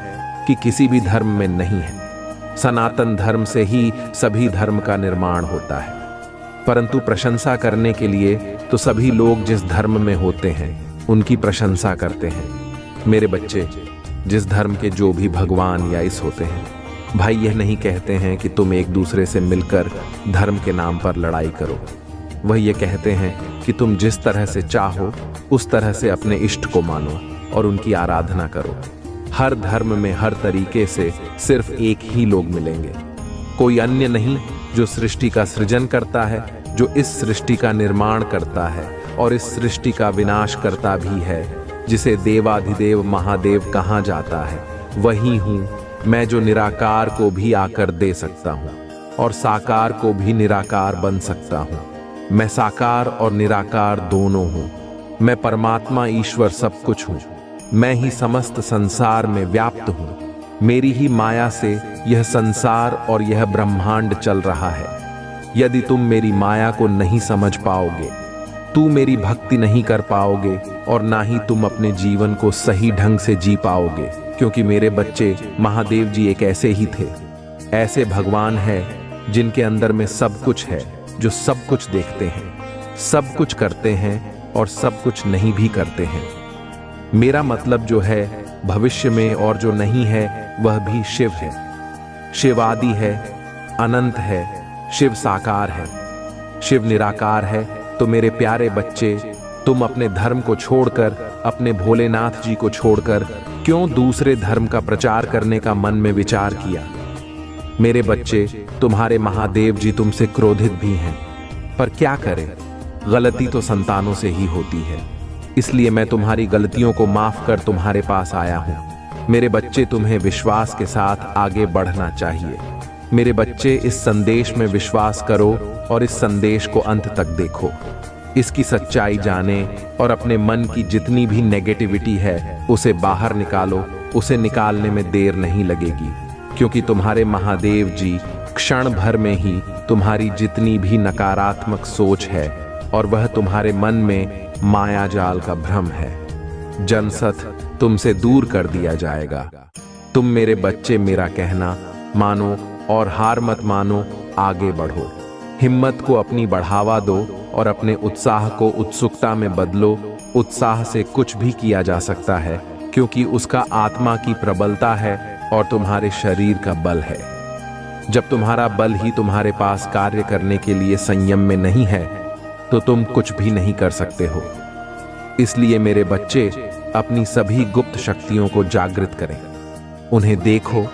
कि किसी भी धर्म में नहीं है। सनातन धर्म से ही सभी धर्म का निर्माण होता है। परंतु प्रशंसा करने के लिए तो सभी लोग जिस धर्म में होते हैं उनकी प्रशंसा करते हैं। मेरे बच्चे, जिस धर्म के जो भी भगवान या ईश होते हैं, भाई यह नहीं कहते हैं कि तुम एक दूसरे से मिलकर धर्म के नाम पर लड़ाई करो। वह ये कहते हैं कि तुम जिस तरह से चाहो उस तरह से अपने इष्ट को मानो और उनकी आराधना करो। हर धर्म में हर तरीके से सिर्फ एक ही लोग मिलेंगे, कोई अन्य नहीं, जो सृष्टि का सृजन करता है, जो इस सृष्टि का निर्माण करता है और इस सृष्टि का विनाश करता भी है, जिसे देवाधिदेव महादेव कहा जाता है। वही हूं मैं, जो निराकार को भी आकर दे सकता हूं और साकार को भी निराकार बन सकता हूं। मैं साकार और निराकार दोनों हूं। मैं परमात्मा ईश्वर सब कुछ हूं। मैं ही समस्त संसार में व्याप्त हूं। मेरी ही माया से यह संसार और यह ब्रह्मांड चल रहा है। यदि तुम मेरी माया को नहीं समझ पाओगे, तू मेरी भक्ति नहीं कर पाओगे और ना ही तुम अपने जीवन को सही ढंग से जी पाओगे। क्योंकि मेरे बच्चे, महादेव जी एक ऐसे ही थे, ऐसे भगवान हैं जिनके अंदर में सब कुछ है, जो सब कुछ देखते हैं, सब कुछ करते हैं और सब कुछ नहीं भी करते हैं। मेरा मतलब जो है भविष्य में और जो नहीं है वह भी शिव है। शिव आदि है, अनंत है, शिव साकार है, शिव निराकार है। तो मेरे प्यारे बच्चे, तुम अपने धर्म को छोड़कर, अपने भोलेनाथ जी को छोड़कर क्यों दूसरे धर्म का प्रचार करने का मन में विचार किया? मेरे बच्चे, तुम्हारे महादेव जी तुमसे क्रोधित भी हैं, पर क्या करें, गलती तो संतानों से ही होती है। इसलिए मैं तुम्हारी गलतियों को माफ कर तुम्हारे पास आया हूं। मेरे बच्चे, तुम्हें विश्वास के साथ आगे बढ़ना चाहिए। मेरे बच्चे, इस संदेश में विश्वास करो और इस संदेश को अंत तक देखो। इसकी सच्चाई जाने और अपने मन की जितनी भी नेगेटिविटी है उसे बाहर निकालो। उसे निकालने में देर नहीं लगेगी, क्योंकि तुम्हारे महादेव जी क्षण भर में ही तुम्हारी जितनी भी नकारात्मक सोच है और वह तुम्हारे मन में माया जाल का भ्रम है, जनसत तुमसे दूर कर दिया जाएगा। तुम मेरे बच्चे मेरा कहना मानो और हार मत मानो, आगे बढ़ो। हिम्मत को अपनी बढ़ावा दो और अपने उत्साह को उत्सुकता में बदलो। उत्साह से कुछ भी किया जा सकता है, क्योंकि उसका आत्मा की प्रबलता है और तुम्हारे शरीर का बल है। जब तुम्हारा बल ही तुम्हारे पास कार्य करने के लिए संयम में नहीं है, तो तुम कुछ भी नहीं कर सकते हो। इसलिए मेरे बच्चे, अपनी सभी गुप्त शक्तियों को जागृत करें। उन्हें देखो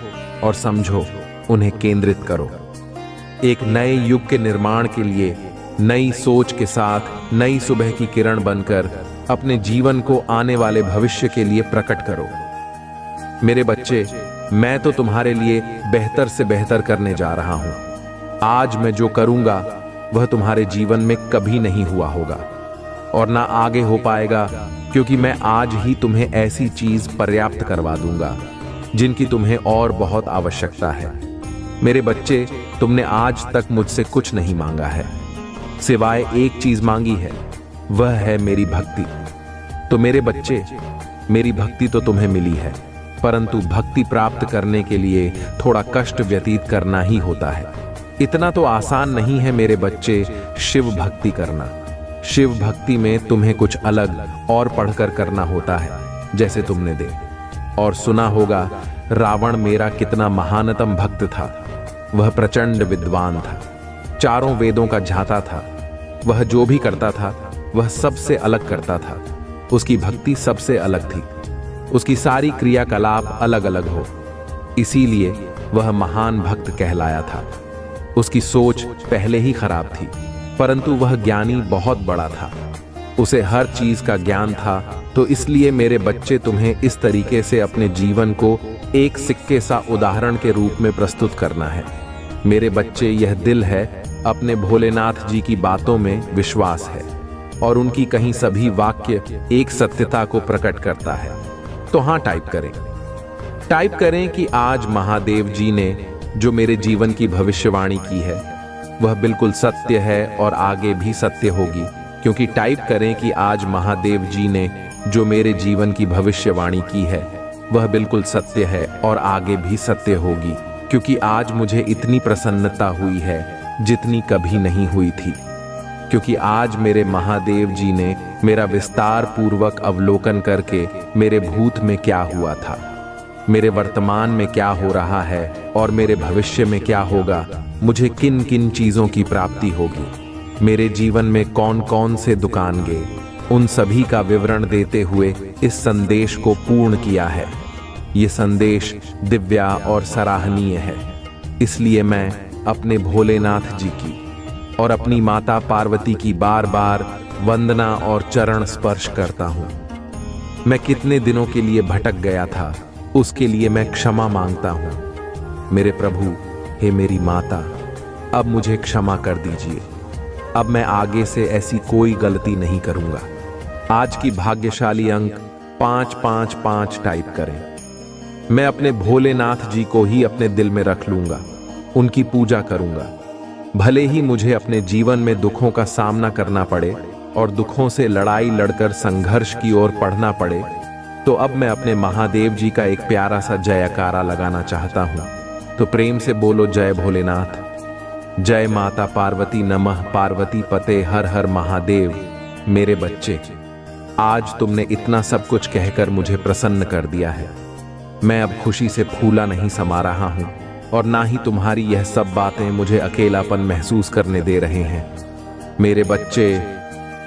और समझो, उन्हें केंद्रित करो। एक नए युग के निर्माण के लिए नई सोच के साथ नई सुबह की किरण बनकर अपने जीवन को आने वाले भविष्य के लिए प्रकट करो। मेरे बच्चे, मैं तो तुम्हारे लिए बेहतर से बेहतर करने जा रहा हूं। आज मैं जो करूंगा वह तुम्हारे जीवन में कभी नहीं हुआ होगा और ना आगे हो पाएगा, क्योंकि मैं आज ही तुम्हें ऐसी चीज पर्याप्त करवा दूंगा जिनकी तुम्हें और बहुत आवश्यकता है। मेरे बच्चे, तुमने आज तक मुझसे कुछ नहीं मांगा है, सिवाय एक चीज मांगी है, वह है मेरी भक्ति। तो मेरे बच्चे, मेरी भक्ति तो तुम्हें मिली है, परंतु भक्ति प्राप्त करने के लिए थोड़ा कष्ट व्यतीत करना ही होता है। इतना तो आसान नहीं है मेरे बच्चे शिव भक्ति करना। शिव भक्ति में तुम्हें कुछ अलग और पढ़कर करना होता है, जैसे तुमने देखा और सुना होगा, रावण मेरा कितना महानतम भक्त था। वह प्रचंड विद्वान था, चारों वेदों का झाता था। वह जो भी करता था वह सबसे अलग करता था। उसकी भक्ति सबसे अलग थी, उसकी सारी क्रियाकलाप अलग अलग हो, इसीलिए वह महान भक्त कहलाया था। उसकी सोच पहले ही खराब थी, परंतु वह ज्ञानी बहुत बड़ा था। उसे हर चीज का ज्ञान था। तो इसलिए मेरे बच्चे, तुम्हें इस तरीके से अपने जीवन को एक सिक्के सा उदाहरण के रूप में प्रस्तुत करना है। मेरे बच्चे, यह दिल है, अपने भोलेनाथ जी की बातों में विश्वास है और उनकी कहीं सभी वाक्य एक सत्यता को प्रकट करता है। तो हाँ, टाइप करें कि आज महादेव जी ने जो मेरे जीवन की भविष्यवाणी की है वह बिल्कुल सत्य है और आगे भी सत्य होगी। क्योंकि टाइप करें कि आज महादेव जी ने जो मेरे जीवन की भविष्यवाणी की है वह बिल्कुल सत्य है और आगे भी सत्य होगी। क्योंकि आज मुझे इतनी प्रसन्नता हुई है जितनी कभी नहीं हुई थी। क्योंकि आज मेरे महादेव जी ने मेरा विस्तार पूर्वक अवलोकन करके मेरे भूत में क्या हुआ था, मेरे वर्तमान में क्या हो रहा है और मेरे भविष्य में क्या होगा, मुझे किन किन चीजों की प्राप्ति होगी, मेरे जीवन में कौन कौन से दुकान गए, उन सभी का विवरण देते हुए इस संदेश को पूर्ण किया है। ये संदेश दिव्या और सराहनीय है। इसलिए मैं अपने भोलेनाथ जी की और अपनी माता पार्वती की बार बार वंदना और चरण स्पर्श करता हूँ। मैं कितने दिनों के लिए भटक गया था, उसके लिए मैं क्षमा मांगता हूँ। मेरे प्रभु, हे मेरी माता, अब मुझे क्षमा कर दीजिए। अब मैं आगे से ऐसी कोई गलती नहीं करूँगा। आज की भाग्यशाली अंक 555 टाइप करें। मैं अपने भोलेनाथ जी को ही अपने दिल में रख लूँगा, उनकी पूजा करूँगा। भले ही मुझे अपने जीवन में दुखों का सामना करना पड़े और दुखों से लड़ाई लड़कर संघर्ष की ओर बढ़ना पड़े, तो अब मैं अपने महादेव जी का एक प्यारा सा जयकारा लगाना चाहता हूँ। तो प्रेम से बोलो, जय भोलेनाथ, जय माता पार्वती, नमः पार्वती पते, हर हर महादेव। मेरे बच्चे, आज तुमने इतना सब कुछ कहकर मुझे प्रसन्न कर दिया है। मैं अब खुशी से फूला नहीं समा रहा हूँ और ना ही तुम्हारी यह सब बातें मुझे अकेलापन महसूस करने दे रहे हैं। मेरे बच्चे,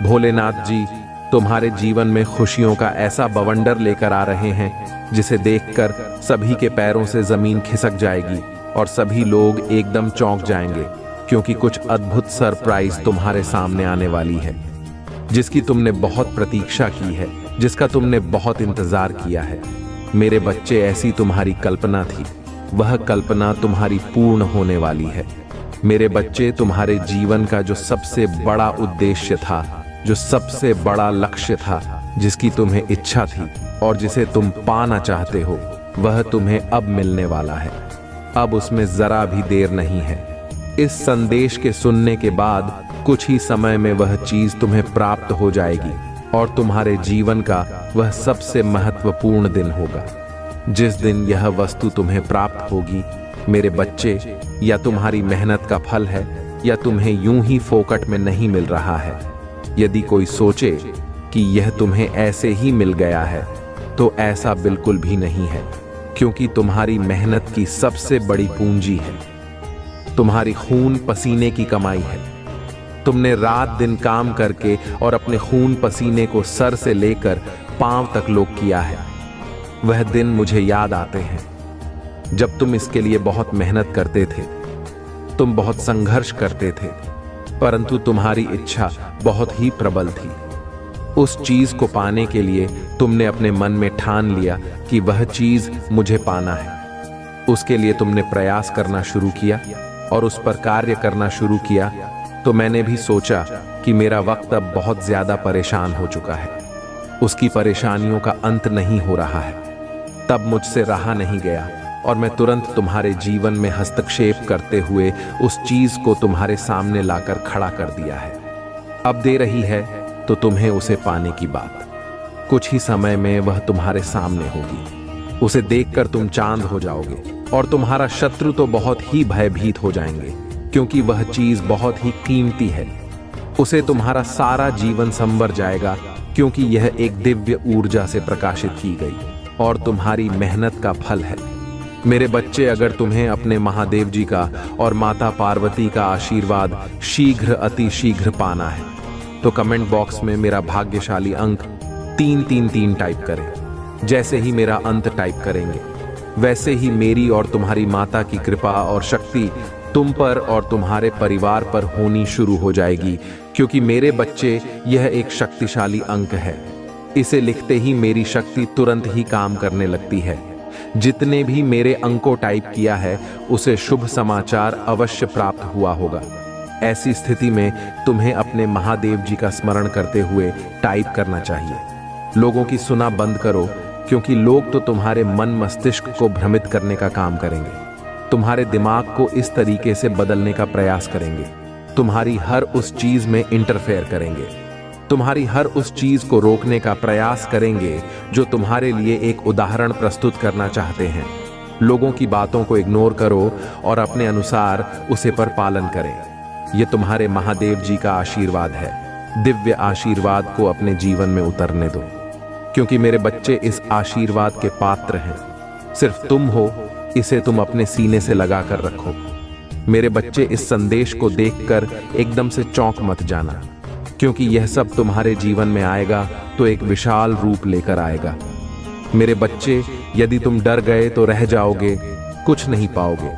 भोलेनाथ जी तुम्हारे जीवन में खुशियों का ऐसा बवंडर लेकर आ रहे हैं जिसे देखकर सभी के पैरों से जमीन खिसक जाएगी और सभी लोग एकदम चौंक जाएंगे, क्योंकि कुछ अद्भुत सरप्राइज तुम्हारे सामने आने वाली है, जिसकी तुमने बहुत प्रतीक्षा की है, जिसका तुमने बहुत इंतजार किया है। मेरे बच्चे, ऐसी तुम्हारी कल्पना थी, वह कल्पना तुम्हारी पूर्ण होने वाली है। मेरे बच्चे, तुम्हारे जीवन का जो सबसे बड़ा उद्देश्य था, जो सबसे बड़ा लक्ष्य था, जिसकी तुम्हें इच्छा थी और जिसे तुम पाना चाहते हो, वह तुम्हें अब मिलने वाला है। अब उसमें जरा भी देर नहीं है। इस संदेश के सुनने के बाद कुछ ही समय में वह चीज तुम्हें प्राप्त हो जाएगी और तुम्हारे जीवन का वह सबसे महत्वपूर्ण दिन होगा। जिस दिन यह वस्तु तुम्हें प्राप्त होगी, मेरे बच्चे, या तुम्हारी मेहनत का फल है या तुम्हें यूं ही फोकट में नहीं मिल रहा है। यदि कोई सोचे कि यह तुम्हें ऐसे ही मिल गया है, तो ऐसा बिल्कुल भी नहीं है, क्योंकि तुम्हारी मेहनत की सबसे बड़ी पूंजी है, तुम्हारी खून पसीने की कमाई है। तुमने रात दिन काम करके और अपने खून पसीने को सर से लेकर पांव तक लोग किया है। वह दिन मुझे याद आते हैं जब तुम इसके लिए बहुत मेहनत करते थे, तुम बहुत संघर्ष करते थे, परंतु तुम्हारी इच्छा बहुत ही प्रबल थी। उस चीज को पाने के लिए तुमने अपने मन में ठान लिया कि वह चीज मुझे पाना है। उसके लिए तुमने प्रयास करना शुरू किया और उस पर कार्य करना शुरू किया। तो मैंने भी सोचा कि मेरा वक्त अब बहुत ज्यादा परेशान हो चुका है, उसकी परेशानियों का अंत नहीं हो रहा है। तब मुझसे रहा नहीं गया और मैं तुरंत तुम्हारे जीवन में हस्तक्षेप करते हुए उस चीज को तुम्हारे सामने लाकर खड़ा कर दिया है। अब दे रही है तो तुम्हें उसे पाने की बात। कुछ ही समय में वह तुम्हारे सामने होगी। उसे देखकर तुम चांद हो जाओगे और तुम्हारा शत्रु तो बहुत ही भयभीत हो जाएंगे, क्योंकि वह चीज बहुत ही कीमती है। उसे तुम्हारा सारा जीवन संवर जाएगा, क्योंकि यह एक दिव्य ऊर्जा से प्रकाशित की गई और तुम्हारी मेहनत का फल है। मेरे बच्चे, अगर तुम्हें अपने महादेव जी का और माता पार्वती का आशीर्वाद शीघ्र अति शीघ्र पाना है, तो कमेंट बॉक्स में मेरा भाग्यशाली अंक 333 टाइप करें। जैसे ही मेरा अंत टाइप करेंगे, वैसे ही मेरी और तुम्हारी माता की कृपा और शक्ति तुम पर और तुम्हारे परिवार पर होनी शुरू हो जाएगी, क्योंकि मेरे बच्चे, यह एक शक्तिशाली अंक है। इसे लिखते ही मेरी शक्ति तुरंत ही काम करने लगती है। जितने भी मेरे अंकों टाइप किया है, उसे शुभ समाचार अवश्य प्राप्त हुआ होगा। ऐसी स्थिति में तुम्हें अपने महादेव जी का स्मरण करते हुए टाइप करना चाहिए। लोगों की सुना बंद करो, क्योंकि लोग तो तुम्हारे मन मस्तिष्क को भ्रमित करने का काम करेंगे, तुम्हारे दिमाग को इस तरीके से बदलने का प्रयास करेंगे, तुम्हारी हर उस चीज में इंटरफेयर करेंगे, तुम्हारी हर उस चीज को रोकने का प्रयास करेंगे जो तुम्हारे लिए एक उदाहरण प्रस्तुत करना चाहते हैं। लोगों की बातों को इग्नोर करो और अपने अनुसार उसे पर पालन करें। यह तुम्हारे महादेव जी का आशीर्वाद है। दिव्य आशीर्वाद को अपने जीवन में उतरने दो, क्योंकि मेरे बच्चे इस आशीर्वाद के पात्र हैं। सिर्फ तुम हो, इसे तुम अपने सीने से लगा कर रखो। मेरे बच्चे, इस संदेश को देखकर एकदम से चौंक मत जाना, क्योंकि यह सब तुम्हारे जीवन में आएगा तो एक विशाल रूप लेकर आएगा। मेरे बच्चे, यदि तुम डर गए तो रह जाओगे, कुछ नहीं पाओगे।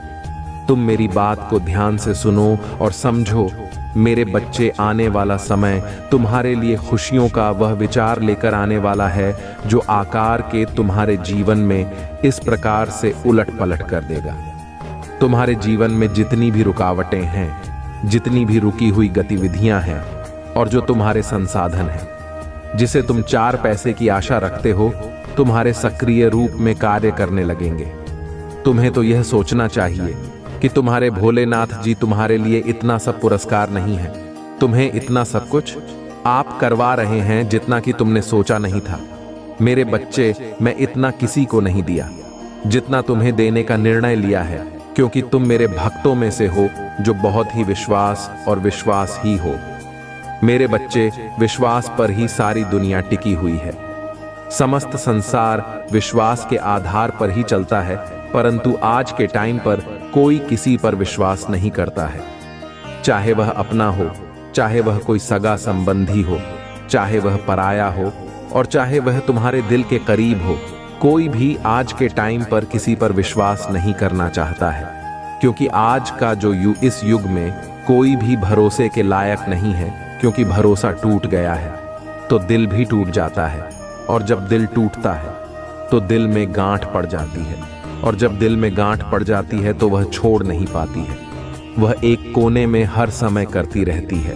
तुम मेरी बात को ध्यान से सुनो और समझो। मेरे बच्चे, आने वाला समय तुम्हारे लिए खुशियों का वह विचार लेकर आने वाला है जो आकार के तुम्हारे जीवन में इस प्रकार से उलट पलट कर देगा। तुम्हारे जीवन में जितनी भी रुकावटें हैं, जितनी भी रुकी हुई गतिविधियां हैं और जो तुम्हारे संसाधन हैं, जिसे तुम 4 पैसे की आशा रखते हो, तुम्हारे सक्रिय रूप में कार्य करने लगेंगे। तुम्हें तो यह सोचना चाहिए कि तुम्हारे भोलेनाथ जी तुम्हारे लिए इतना सब पुरस्कार नहीं है। तुम्हें इतना सब कुछ आप करवा रहे हैं जितना कि तुमने सोचा नहीं था। मेरे बच्चे, मैं इतना किसी को नहीं दिया जितना तुम्हें देने का निर्णय लिया है, क्योंकि तुम मेरे भक्तों में से हो जो बहुत ही विश्वास और विश्वास ही हो। मेरे बच्चे, विश्वास पर ही सारी दुनिया टिकी हुई है। समस्त संसार विश्वास के आधार पर ही चलता है, परंतु आज के टाइम पर कोई किसी पर विश्वास नहीं करता है। चाहे वह अपना हो, चाहे वह कोई सगा संबंधी हो, चाहे वह पराया हो और चाहे वह तुम्हारे दिल के करीब हो। कोई भी आज के टाइम पर किसी पर विश्वास नहीं करना चाहता है, क्योंकि आज का जो इस युग में कोई भी भरोसे के लायक नहीं है, क्योंकि भरोसा टूट गया है तो दिल भी टूट जाता है, और जब दिल टूटता है तो दिल में गांठ पड़ जाती है, और जब दिल में गांठ पड़ जाती है तो वह छोड़ नहीं पाती है, वह एक कोने में हर समय करती रहती है।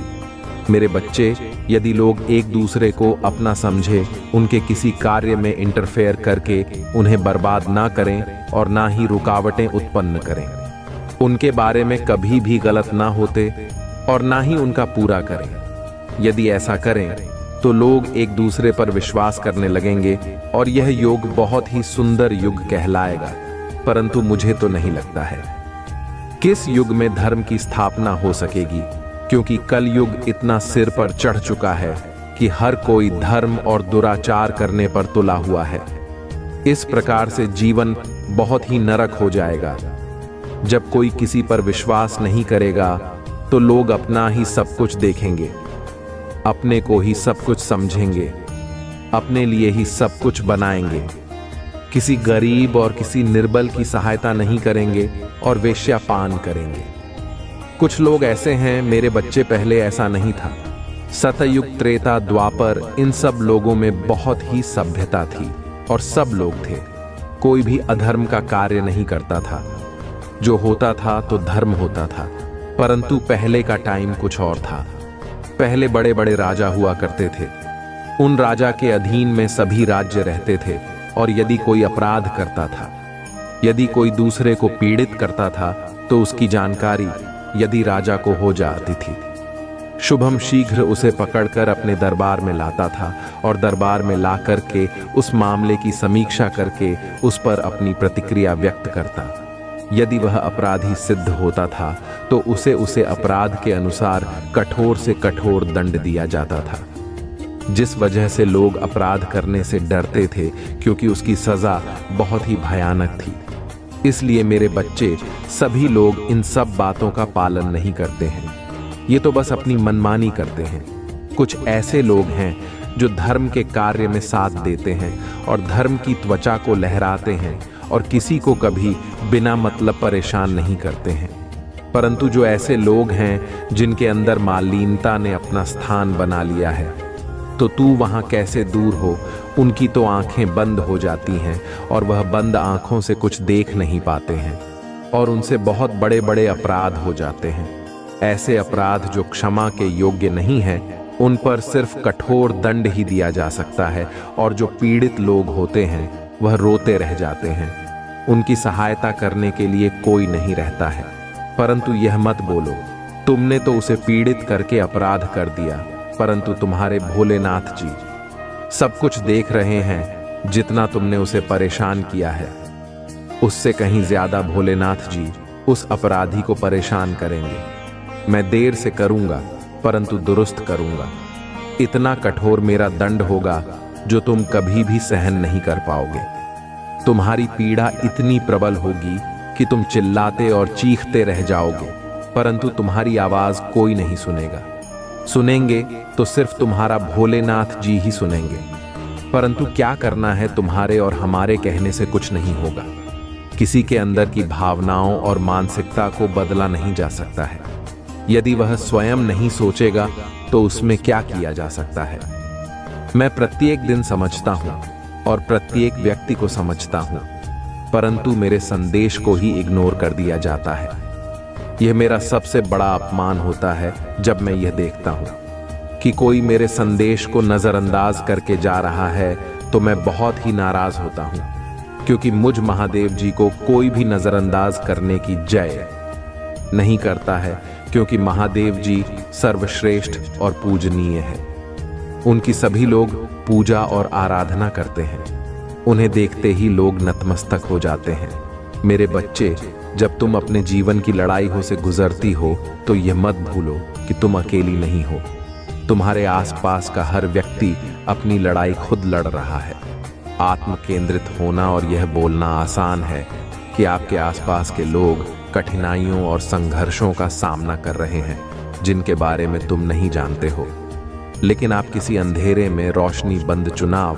मेरे बच्चे, यदि लोग एक दूसरे को अपना समझे, उनके किसी कार्य में इंटरफेयर करके उन्हें बर्बाद ना करें और ना ही रुकावटें उत्पन्न करें, उनके बारे में कभी भी गलत ना होते और ना ही उनका पूरा करें। यदि ऐसा करें तो लोग एक दूसरे पर विश्वास करने लगेंगे और यह युग बहुत ही सुंदर युग कहलाएगा। परंतु मुझे तो नहीं लगता है किस युग में धर्म की स्थापना हो सकेगी, क्योंकि कल युग इतना सिर पर चढ़ चुका है कि हर कोई धर्म और दुराचार करने पर तुला हुआ है। इस प्रकार से जीवन बहुत ही नरक हो जाएगा। जब कोई किसी पर विश्वास नहीं करेगा तो लोग अपना ही सब कुछ देखेंगे, अपने को ही सब कुछ समझेंगे, अपने लिए ही सब कुछ बनाएंगे, किसी गरीब और किसी निर्बल की सहायता नहीं करेंगे और वेश्यापान करेंगे। कुछ लोग ऐसे हैं, मेरे बच्चे, पहले ऐसा नहीं था। सतयुग, त्रेता, द्वापर, इन सब लोगों में बहुत ही सभ्यता थी और सब लोग थे। कोई भी अधर्म का कार्य नहीं करता था। जो होता था तो धर्म होता था। परंतु पहले का टाइम कुछ और था। पहले बड़े बड़े राजा हुआ करते थे। उन राजा के अधीन में सभी राज्य रहते थे, और यदि कोई अपराध करता था, यदि कोई दूसरे को पीड़ित करता था, तो उसकी जानकारी यदि राजा को हो जाती थी, शुभम शीघ्र उसे पकड़कर अपने दरबार में लाता था और दरबार में ला करके उस मामले की समीक्षा करके उस पर अपनी प्रतिक्रिया व्यक्त करता। यदि वह अपराधी सिद्ध होता था तो उसे अपराध के अनुसार कठोर से कठोर दंड दिया जाता था, जिस वजह से लोग अपराध करने से डरते थे, क्योंकि उसकी सजा बहुत ही भयानक थी। इसलिए मेरे बच्चे, सभी लोग इन सब बातों का पालन नहीं करते हैं। ये तो बस अपनी मनमानी करते हैं। कुछ ऐसे लोग हैं जो धर्म के कार्य में साथ देते हैं और धर्म की त्वचा को लहराते हैं और किसी को कभी बिना मतलब परेशान नहीं करते हैं। परंतु जो ऐसे लोग हैं जिनके अंदर मालिनता ने अपना स्थान बना लिया है, तो तू वहां कैसे दूर हो। उनकी तो आंखें बंद हो जाती हैं और वह बंद आंखों से कुछ देख नहीं पाते हैं, और उनसे बहुत बड़े बड़े अपराध हो जाते हैं। ऐसे अपराध जो क्षमा के योग्य नहीं है, उन पर सिर्फ कठोर दंड ही दिया जा सकता है, और जो पीड़ित लोग होते हैं वह रोते रह जाते हैं। उनकी सहायता करने के लिए कोई नहीं रहता है। परंतु यह मत बोलो, तुमने तो उसे पीड़ित करके अपराध कर दिया, परंतु तुम्हारे भोलेनाथ जी सब कुछ देख रहे हैं। जितना तुमने उसे परेशान किया है, उससे कहीं ज्यादा भोलेनाथ जी उस अपराधी को परेशान करेंगे। मैं देर से करूंगा, परंतु दुरुस्त करूंगा। इतना कठोर मेरा दंड होगा जो तुम कभी भी सहन नहीं कर पाओगे। तुम्हारी पीड़ा इतनी प्रबल होगी कि तुम चिल्लाते और चीखते रह जाओगे, परंतु तुम्हारी आवाज कोई नहीं सुनेगा। सुनेंगे तो सिर्फ तुम्हारा भोलेनाथ जी ही सुनेंगे। परंतु क्या करना है, तुम्हारे और हमारे कहने से कुछ नहीं होगा। किसी के अंदर की भावनाओं और मानसिकता को बदला नहीं जा सकता है। यदि वह स्वयं नहीं सोचेगा तो उसमें क्या किया जा सकता है। मैं प्रत्येक दिन समझता हूं और प्रत्येक व्यक्ति को समझता हूं, परंतु मेरे संदेश को ही इग्नोर कर दिया जाता है। यह मेरा सबसे बड़ा अपमान होता है जब मैं यह देखता हूं कि कोई मेरे संदेश को नजरअंदाज करके जा रहा है, तो मैं बहुत ही नाराज होता हूं, क्योंकि मुझ महादेव जी को कोई भी नजरअंदाज करने की जय नहीं करता है, क्योंकि महादेव जी सर्वश्रेष्ठ और पूजनीय है। उनकी सभी लोग पूजा और आराधना करते हैं। उन्हें देखते ही लोग नतमस्तक हो जाते हैं। मेरे बच्चे, जब तुम अपने जीवन की लड़ाई से गुजरती हो तो यह मत भूलो कि तुम अकेली नहीं हो। तुम्हारे आसपास का हर व्यक्ति अपनी लड़ाई खुद लड़ रहा है। आत्म केंद्रित होना और यह बोलना आसान है कि आपके आसपास के लोग कठिनाइयों और संघर्षों का सामना कर रहे हैं जिनके बारे में तुम नहीं जानते हो। लेकिन आप किसी अंधेरे में रोशनी बंद चुनाव,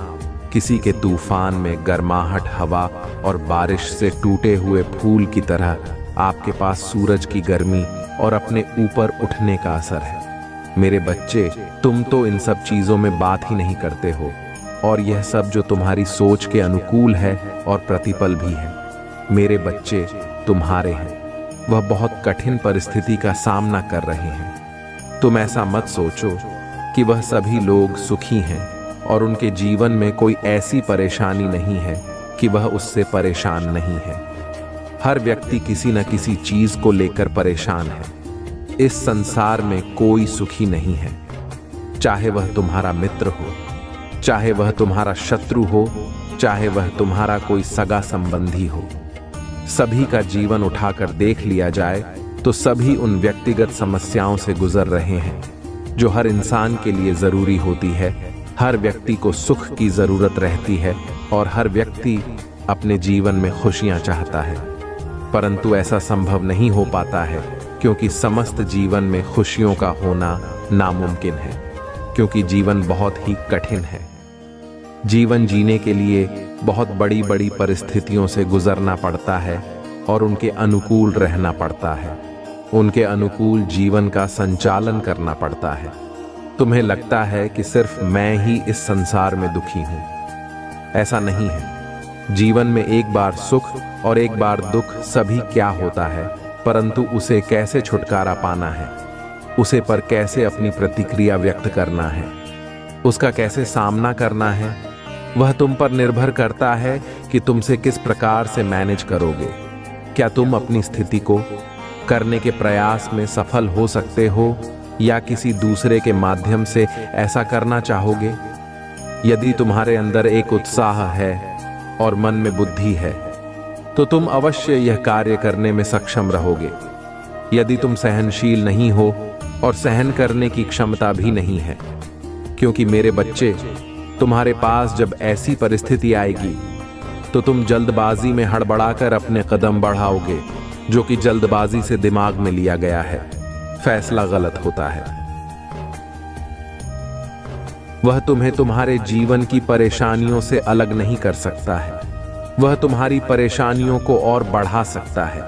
किसी के तूफान में गर्माहट हवा और बारिश से टूटे हुए फूल की तरह आपके पास सूरज की गर्मी और अपने ऊपर उठने का असर है। मेरे बच्चे, तुम तो इन सब चीजों में बात ही नहीं करते हो, और यह सब जो तुम्हारी सोच के अनुकूल है और प्रतिपल भी है। मेरे बच्चे तुम्हारे हैं, वह बहुत कठिन परिस्थिति का सामना कर रहे हैं। तुम ऐसा मत सोचो कि वह सभी लोग सुखी हैं और उनके जीवन में कोई ऐसी परेशानी नहीं है कि वह उससे परेशान नहीं है। हर व्यक्ति किसी न किसी चीज को लेकर परेशान है। इस संसार में कोई सुखी नहीं है, चाहे वह तुम्हारा मित्र हो, चाहे वह तुम्हारा शत्रु हो, चाहे वह तुम्हारा कोई सगा संबंधी हो। सभी का जीवन उठाकर देख लिया जाए तो सभी उन व्यक्तिगत समस्याओं से गुजर रहे हैं जो हर इंसान के लिए जरूरी होती है। हर व्यक्ति को सुख की जरूरत रहती है और हर व्यक्ति अपने जीवन में खुशियां चाहता है, परंतु ऐसा संभव नहीं हो पाता है क्योंकि समस्त जीवन में खुशियों का होना नामुमकिन है, क्योंकि जीवन बहुत ही कठिन है। जीवन जीने के लिए बहुत बड़ी बड़ी परिस्थितियों से गुजरना पड़ता है और उनके अनुकूल रहना पड़ता है। उनके अनुकूल जीवन का संचालन करना पड़ता है। तुम्हें लगता है कि सिर्फ मैं ही इस संसार में दुखी हूं, ऐसा नहीं है। जीवन में एक बार सुख और एक बार दुख सभी क्या होता है, परंतु उसे कैसे छुटकारा पाना है, उसे पर कैसे अपनी प्रतिक्रिया व्यक्त करना है, उसका कैसे सामना करना है, वह तुम पर निर्भर करता है कि तुमसे किस प्रकार से मैनेज करोगे। क्या तुम अपनी स्थिति को करने के प्रयास में सफल हो सकते हो या किसी दूसरे के माध्यम से ऐसा करना चाहोगे? यदि तुम्हारे अंदर एक उत्साह है और मन में बुद्धि है तो तुम अवश्य यह कार्य करने में सक्षम रहोगे। यदि तुम सहनशील नहीं हो और सहन करने की क्षमता भी नहीं है, क्योंकि मेरे बच्चे, तुम्हारे पास जब ऐसी परिस्थिति आएगी तो तुम जल्दबाजी में हड़बड़ाकर अपने कदम बढ़ाओगे, जो कि जल्दबाजी से दिमाग में लिया गया है, फैसला गलत होता है। वह तुम्हें तुम्हारे जीवन की परेशानियों से अलग नहीं कर सकता है, वह तुम्हारी परेशानियों को और बढ़ा सकता है।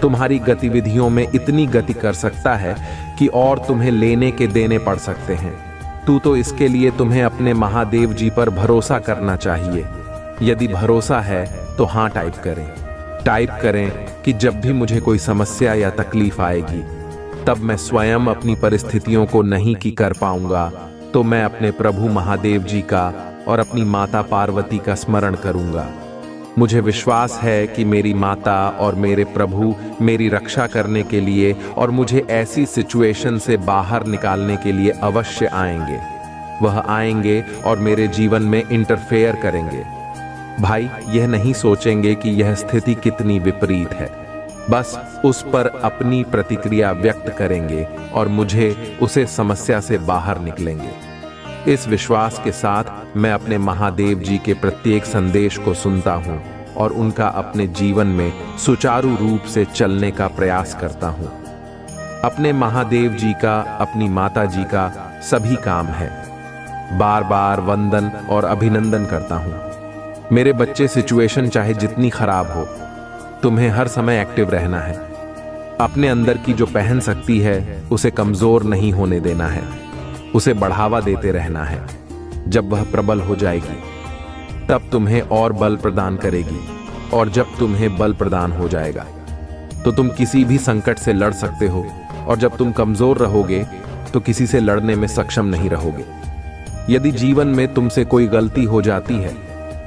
तुम्हारी गतिविधियों में इतनी गति कर सकता है कि और तुम्हें लेने के देने पड़ सकते हैं। तो इसके लिए तुम्हें अपने महादेव जी पर भरोसा करना चाहिए। यदि भरोसा है तो हाँ टाइप करें कि जब भी मुझे कोई समस्या या तकलीफ आएगी, तब मैं स्वयं अपनी परिस्थितियों को नहीं की कर पाऊंगा तो मैं अपने प्रभु महादेव जी का और अपनी माता पार्वती का स्मरण करूंगा। मुझे विश्वास है कि मेरी माता और मेरे प्रभु मेरी रक्षा करने के लिए और मुझे ऐसी सिचुएशन से बाहर निकालने के लिए अवश्य आएंगे। वह आएंगे और मेरे जीवन में इंटरफेयर करेंगे। भाई, यह नहीं सोचेंगे कि यह स्थिति कितनी विपरीत है, बस उस पर अपनी प्रतिक्रिया व्यक्त करेंगे और मुझे उसे समस्या से बाहर निकलेंगे। इस विश्वास के साथ मैं अपने महादेव जी के प्रत्येक संदेश को सुनता हूं और उनका अपने जीवन में सुचारू रूप से चलने का प्रयास करता हूं। अपने महादेव जी का, अपनी माता जी का सभी काम है। बार बार वंदन और अभिनंदन करता हूं। मेरे बच्चे, सिचुएशन चाहे जितनी खराब हो, तुम्हें हर समय एक्टिव रहना है। अपने अंदर की जो पहन शक्ति है उसे कमजोर नहीं होने देना है, उसे बढ़ावा देते रहना है। जब वह प्रबल हो जाएगी तब तुम्हें और बल प्रदान करेगी, और जब तुम्हें बल प्रदान हो जाएगा तो तुम किसी भी संकट से लड़ सकते हो, और जब तुम कमजोर रहोगे तो किसी से लड़ने में सक्षम नहीं रहोगे। यदि जीवन में तुमसे कोई गलती हो जाती है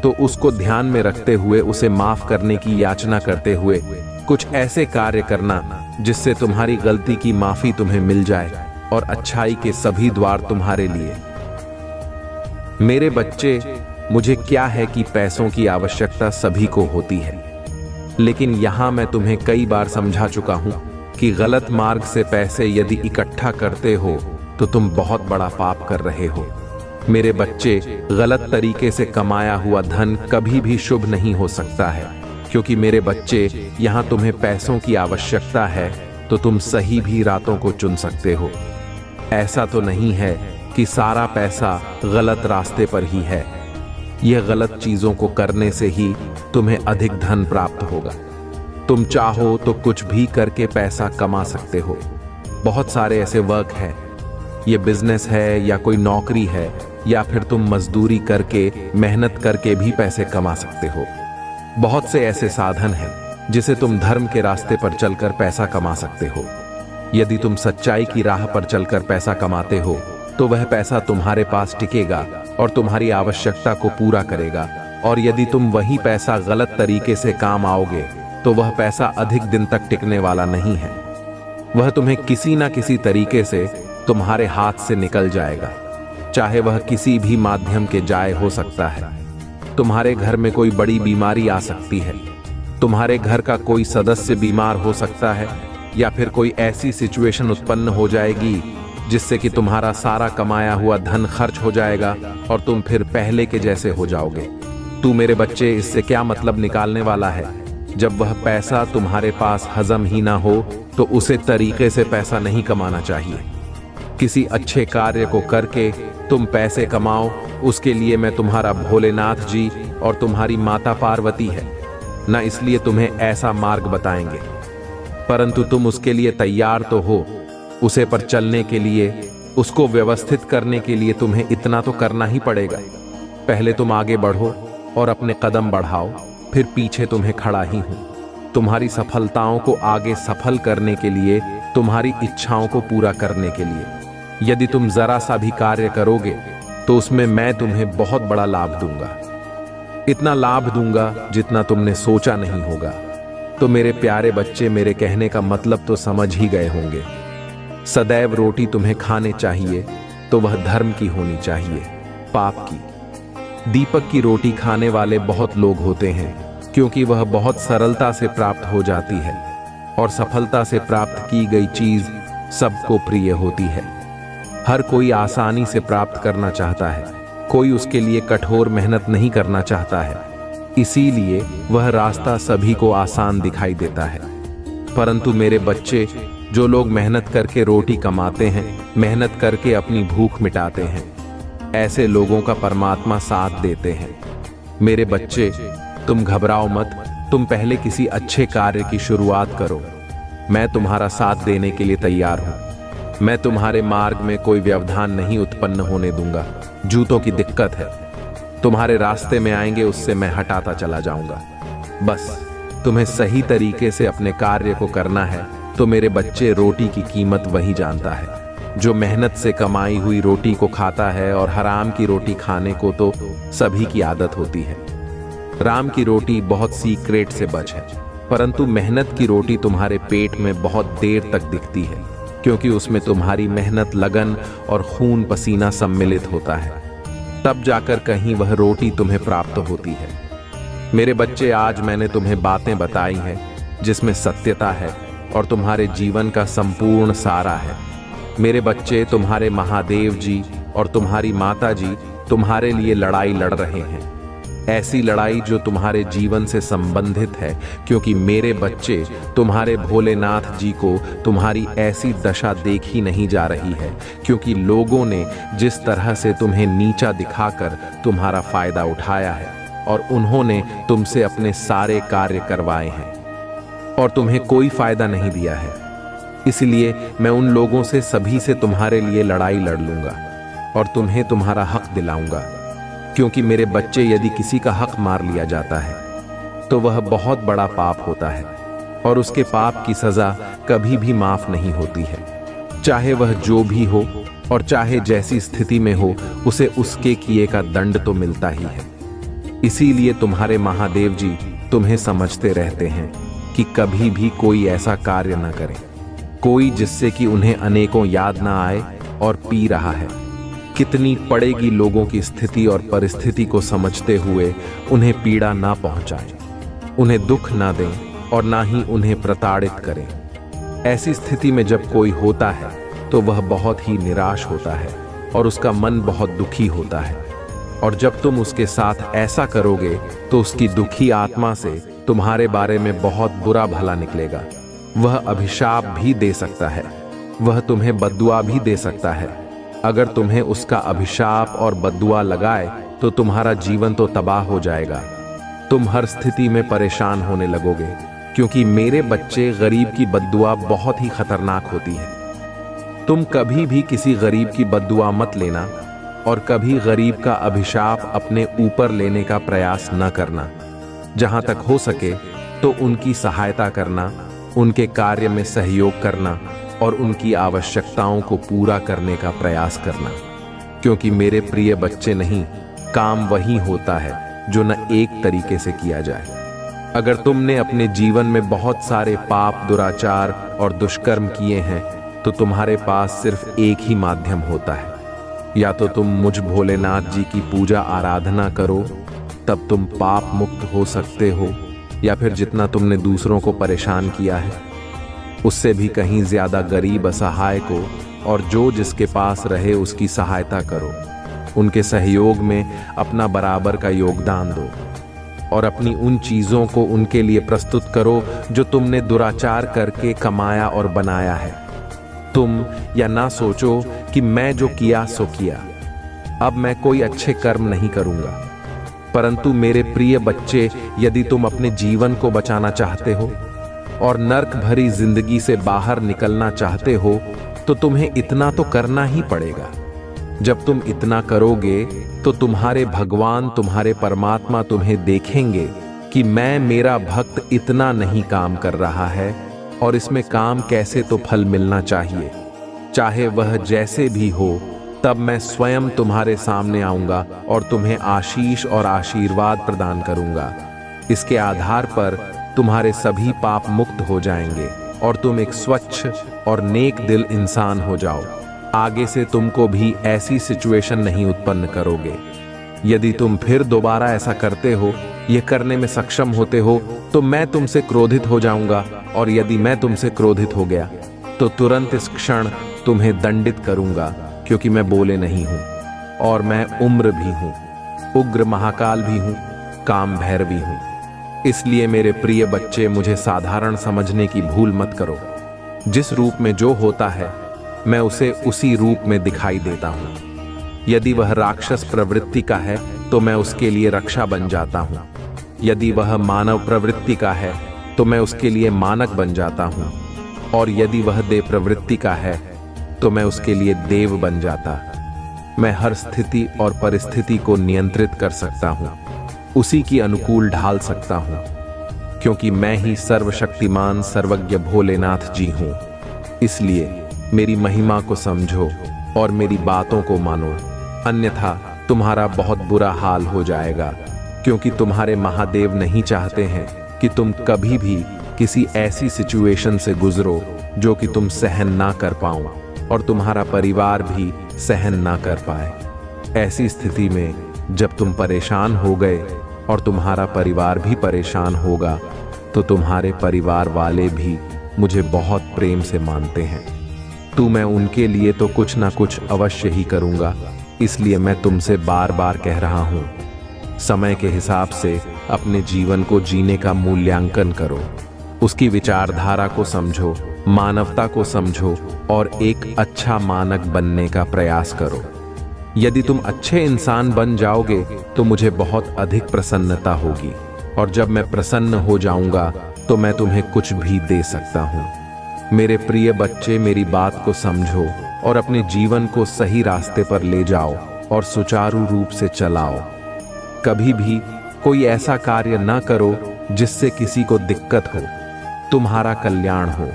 तो उसको ध्यान में रखते हुए उसे माफ करने की याचना करते हुए कुछ ऐसे कार्य करना जिससे तुम्हारी गलती की माफी तुम्हें मिल जाए और अच्छाई के सभी द्वार तुम्हारे लिए। मेरे बच्चे, मुझे क्या है कि पैसों की आवश्यकता सभी को होती है, लेकिन यहां मैं तुम्हें कई बार समझा चुका हूं कि गलत मार्ग से पैसे यदि इकट्ठा करते हो तो तुम बहुत बड़ा पाप कर रहे हो। मेरे बच्चे, गलत तरीके से कमाया हुआ धन कभी भी शुभ नहीं हो सकता है, क्योंकि मेरे बच्चे, यहां तुम्हें पैसों की आवश्यकता है तो तुम सही भी रातों को चुन सकते हो। ऐसा तो नहीं है कि सारा पैसा गलत रास्ते पर ही है। यह गलत चीजों को करने से ही तुम्हें अधिक धन प्राप्त होगा। तुम चाहो तो कुछ भी करके पैसा कमा सकते हो। बहुत सारे ऐसे वर्क है, ये बिजनेस है या कोई नौकरी है, या फिर तुम मजदूरी करके मेहनत करके भी पैसे कमा सकते हो। बहुत से ऐसे साधन हैं जिसे तुम धर्म के रास्ते पर चलकर पैसा कमा सकते हो। यदि तुम सच्चाई की राह पर चलकर पैसा कमाते हो तो वह पैसा तुम्हारे पास टिकेगा और तुम्हारी आवश्यकता को पूरा करेगा। और यदि तुम वही पैसा गलत तरीके से काम आओगे तो वह पैसा अधिक दिन तक टिकने वाला नहीं है। वह तुम्हें किसी ना किसी तरीके से तुम्हारे हाथ से निकल जाएगा, चाहे वह किसी भी माध्यम के जाए हो सकता है। तुम्हारे घर में कोई बड़ी बीमारी आ सकती है, तुम्हारे घर का कोई सदस्य बीमार हो सकता है, या फिर कोई ऐसी सिचुएशन उत्पन्न हो जाएगी जिससे कि तुम्हारा सारा कमाया हुआ धन खर्च हो जाएगा और तुम फिर पहले के जैसे हो जाओगे। तू मेरे बच्चे इससे क्या मतलब निकालने वाला है? जब वह पैसा तुम्हारे पास हजम ही ना हो तो उसे तरीके से पैसा नहीं कमाना चाहिए। किसी अच्छे कार्य को करके तुम पैसे कमाओ, उसके लिए मैं तुम्हारा भोलेनाथ जी और तुम्हारी माता पार्वती है ना, इसलिए तुम्हें ऐसा मार्ग बताएंगे। परंतु तुम उसके लिए तैयार तो हो। उसे पर चलने के लिए, उसको व्यवस्थित करने के लिए तुम्हें इतना तो करना ही पड़ेगा। पहले तुम आगे बढ़ो और अपने कदम बढ़ाओ, फिर पीछे तुम्हें खड़ा ही हूं। तुम्हारी सफलताओं को आगे सफल करने के लिए, तुम्हारी इच्छाओं को पूरा करने के लिए। यदि तुम जरा सा भी कार्य करोगे तो उसमें मैं तुम्हें बहुत बड़ा लाभ दूंगा। इतना लाभ दूंगा जितना तुमने सोचा नहीं होगा। तो मेरे प्यारे बच्चे, मेरे कहने का मतलब तो समझ ही गए होंगे। सदैव रोटी तुम्हें खाने चाहिए तो वह धर्म की होनी चाहिए, पाप की। दीपक की रोटी खाने वाले बहुत लोग होते हैं क्योंकि वह बहुत सरलता से प्राप्त हो जाती है, और सफलता से प्राप्त की गई चीज सबको प्रिय होती है। हर कोई आसानी से प्राप्त करना चाहता है, कोई उसके लिए कठोर मेहनत नहीं करना चाहता है। इसीलिए वह रास्ता सभी को आसान दिखाई देता है। परंतु मेरे बच्चे, जो लोग मेहनत करके रोटी कमाते हैं, मेहनत करके अपनी भूख मिटाते हैं, ऐसे लोगों का परमात्मा साथ देते हैं। मेरे बच्चे, तुम घबराओ मत। तुम पहले किसी अच्छे कार्य की शुरुआत करो। मैं तुम्हारा साथ देने के लिए तैयार हूं। मैं तुम्हारे मार्ग में कोई व्यवधान नहीं उत्पन्न होने दूंगा। जूतों की दिक्कत है, तुम्हारे रास्ते में आएंगे, उससे मैं हटाता चला जाऊंगा। बस तुम्हें सही तरीके से अपने कार्य को करना है। तो मेरे बच्चे, रोटी की कीमत वही जानता है जो मेहनत से कमाई हुई रोटी को खाता है, और हराम की रोटी खाने को तो सभी की आदत होती है। राम की रोटी बहुत सीक्रेट से बच है, परंतु मेहनत की रोटी तुम्हारे पेट में बहुत देर तक दिखती है, क्योंकि उसमें तुम्हारी मेहनत, लगन और खून पसीना सम्मिलित होता है। तब जाकर कहीं वह रोटी तुम्हें प्राप्त होती है। मेरे बच्चे, आज मैंने तुम्हें बातें बताई हैं जिसमें सत्यता है और तुम्हारे जीवन का संपूर्ण सारा है। मेरे बच्चे, तुम्हारे महादेव जी और तुम्हारी माता जी तुम्हारे लिए लड़ाई लड़ रहे हैं। ऐसी लड़ाई जो तुम्हारे जीवन से संबंधित है, क्योंकि मेरे बच्चे, तुम्हारे भोलेनाथ जी को तुम्हारी ऐसी दशा देखी नहीं जा रही है, क्योंकि लोगों ने जिस तरह से तुम्हें नीचा दिखाकर तुम्हारा फायदा उठाया है, और उन्होंने तुमसे अपने सारे कार्य करवाए हैं और तुम्हें कोई फायदा नहीं दिया है। इसलिए मैं उन लोगों से, सभी से तुम्हारे लिए लड़ाई लड़ लूंगा और तुम्हें तुम्हारा हक दिलाऊंगा। क्योंकि मेरे बच्चे, यदि किसी का हक मार लिया जाता है तो वह बहुत बड़ा पाप होता है, और उसके पाप की सजा कभी भी माफ नहीं होती है। चाहे वह जो भी हो और चाहे जैसी स्थिति में हो, उसे उसके किए का दंड तो मिलता ही है। इसीलिए तुम्हारे महादेव जी तुम्हें समझते रहते हैं कि कभी भी कोई ऐसा कार्य न करें, कोई जिससे कि उन्हें अनेकों याद ना आए और पी रहा है। कितनी पड़ेगी लोगों की स्थिति और परिस्थिति को समझते हुए उन्हें पीड़ा ना पहुंचाएं, उन्हें दुख ना दें और ना ही उन्हें प्रताड़ित करें। ऐसी स्थिति में जब कोई होता है तो वह बहुत ही निराश होता है और उसका मन बहुत दुखी होता है, और जब तुम उसके साथ ऐसा करोगे तो उसकी दुखी आत्मा से तुम्हारे बारे में बहुत बुरा भला निकलेगा। वह अभिशाप भी दे सकता है, वह तुम्हें बद्दुआ भी दे सकता है। अगर तुम्हें उसका अभिशाप और बद्दुआ लगाए तो तुम्हारा जीवन तो तबाह हो जाएगा। तुम हर स्थिति में परेशान होने लगोगे, क्योंकि मेरे बच्चे गरीब की बद्दुआ बहुत ही खतरनाक होती है। तुम कभी भी किसी गरीब की बद्दुआ मत लेना और कभी गरीब का अभिशाप अपने ऊपर लेने का प्रयास न करना। जहां तक हो सके तो उनकी सहायता करना, उनके कार्य में सहयोग करना और उनकी आवश्यकताओं को पूरा करने का प्रयास करना, क्योंकि मेरे प्रिय बच्चे, नहीं, काम वही होता है जो न एक तरीके से किया जाए। अगर तुमने अपने जीवन में बहुत सारे पाप, दुराचार और दुष्कर्म किए हैं तो तुम्हारे पास सिर्फ एक ही माध्यम होता है। या तो तुम मुझ भोलेनाथ जी की पूजा आराधना करो, तब तुम पाप मुक्त हो सकते हो, या फिर जितना तुमने दूसरों को परेशान किया है उससे भी कहीं ज्यादा गरीब, असहाय को और जो जिसके पास रहे उसकी सहायता करो। उनके सहयोग में अपना बराबर का योगदान दो और अपनी उन चीजों को उनके लिए प्रस्तुत करो जो तुमने दुराचार करके कमाया और बनाया है। तुम या ना सोचो कि मैं जो किया सो किया, अब मैं कोई अच्छे कर्म नहीं करूंगा। परंतु मेरे प्रिय बच्चे, यदि तुम अपने जीवन को बचाना चाहते हो और नर्क भरी जिंदगी से बाहर निकलना चाहते हो तो तुम्हें इतना तो करना ही पड़ेगा। जब तुम इतना करोगे तो तुम्हारे भगवान, तुम्हारे परमात्मा तुम्हें देखेंगे कि मेरा भक्त इतना नहीं काम कर रहा है और इसमें काम कैसे तो फल मिलना चाहिए, चाहे वह जैसे भी हो। तब मैं स्वयं तुम्हारे सामने आऊंगा और तुम्हें आशीष और आशीर्वाद प्रदान करूंगा। इसके आधार पर तुम्हारे सभी पाप मुक्त हो जाएंगे और तुम एक स्वच्छ और नेक दिल इंसान हो जाओ। आगे से तुमको भी ऐसी सिचुएशन नहीं उत्पन्न करोगे। यदि तुम फिर दोबारा ऐसा करते हो, ये करने में सक्षम होते हो, तो मैं तुमसे क्रोधित हो जाऊंगा, और यदि मैं तुमसे क्रोधित हो गया तो तुरंत इस क्षण तुम्हें दंडित करूंगा, क्योंकि मैं बोले नहीं हूं और मैं उम्र भी हूं, उग्र महाकाल भी हूं, काम भैरवी हूं। इसलिए मेरे प्रिय बच्चे, मुझे साधारण समझने की भूल मत करो। जिस रूप में जो होता है मैं उसे उसी रूप में दिखाई देता हूं। यदि वह राक्षस प्रवृत्ति का है तो मैं उसके लिए रक्षा बन जाता हूं। यदि वह मानव प्रवृत्ति का है तो मैं उसके लिए मानक बन जाता हूं, और यदि वह देव प्रवृत्ति का है तो मैं उसके लिए देव बन जाता। मैं हर स्थिति और परिस्थिति को नियंत्रित कर सकता हूं, उसी की अनुकूल ढाल सकता हूं, क्योंकि मैं ही सर्वशक्तिमान सर्वज्ञ भोलेनाथ जी हूं। इसलिए मेरी महिमा को समझो और मेरी बातों को मानो, अन्यथा तुम्हारा बहुत बुरा हाल हो जाएगा, क्योंकि तुम्हारे महादेव नहीं चाहते हैं कि तुम कभी भी किसी ऐसी सिचुएशन से गुजरो जो कि तुम सहन ना कर पाओ और तुम्हारा परिवार भी सहन ना कर पाए। ऐसी स्थिति में जब तुम परेशान हो गए और तुम्हारा परिवार भी परेशान होगा तो तुम्हारे परिवार वाले भी मुझे बहुत प्रेम से मानते हैं। मैं उनके लिए तो कुछ ना कुछ अवश्य ही करूंगा। इसलिए मैं तुमसे बार बार कह रहा हूं, समय के हिसाब से अपने जीवन को जीने का मूल्यांकन करो, उसकी विचारधारा को समझो, मानवता को समझो और एक अच्छा मानक बनने का प्रयास करो। यदि तुम अच्छे इंसान बन जाओगे तो मुझे बहुत अधिक प्रसन्नता होगी, और जब मैं प्रसन्न हो जाऊंगा तो मैं तुम्हें कुछ भी दे सकता हूं। मेरे प्रिय बच्चे, मेरी बात को समझो और अपने जीवन को सही रास्ते पर ले जाओ और सुचारू रूप से चलाओ। कभी भी कोई ऐसा कार्य ना करो जिससे किसी को दिक्कत हो, तुम्हारा कल्याण हो,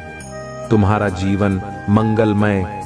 तुम्हारा जीवन मंगलमय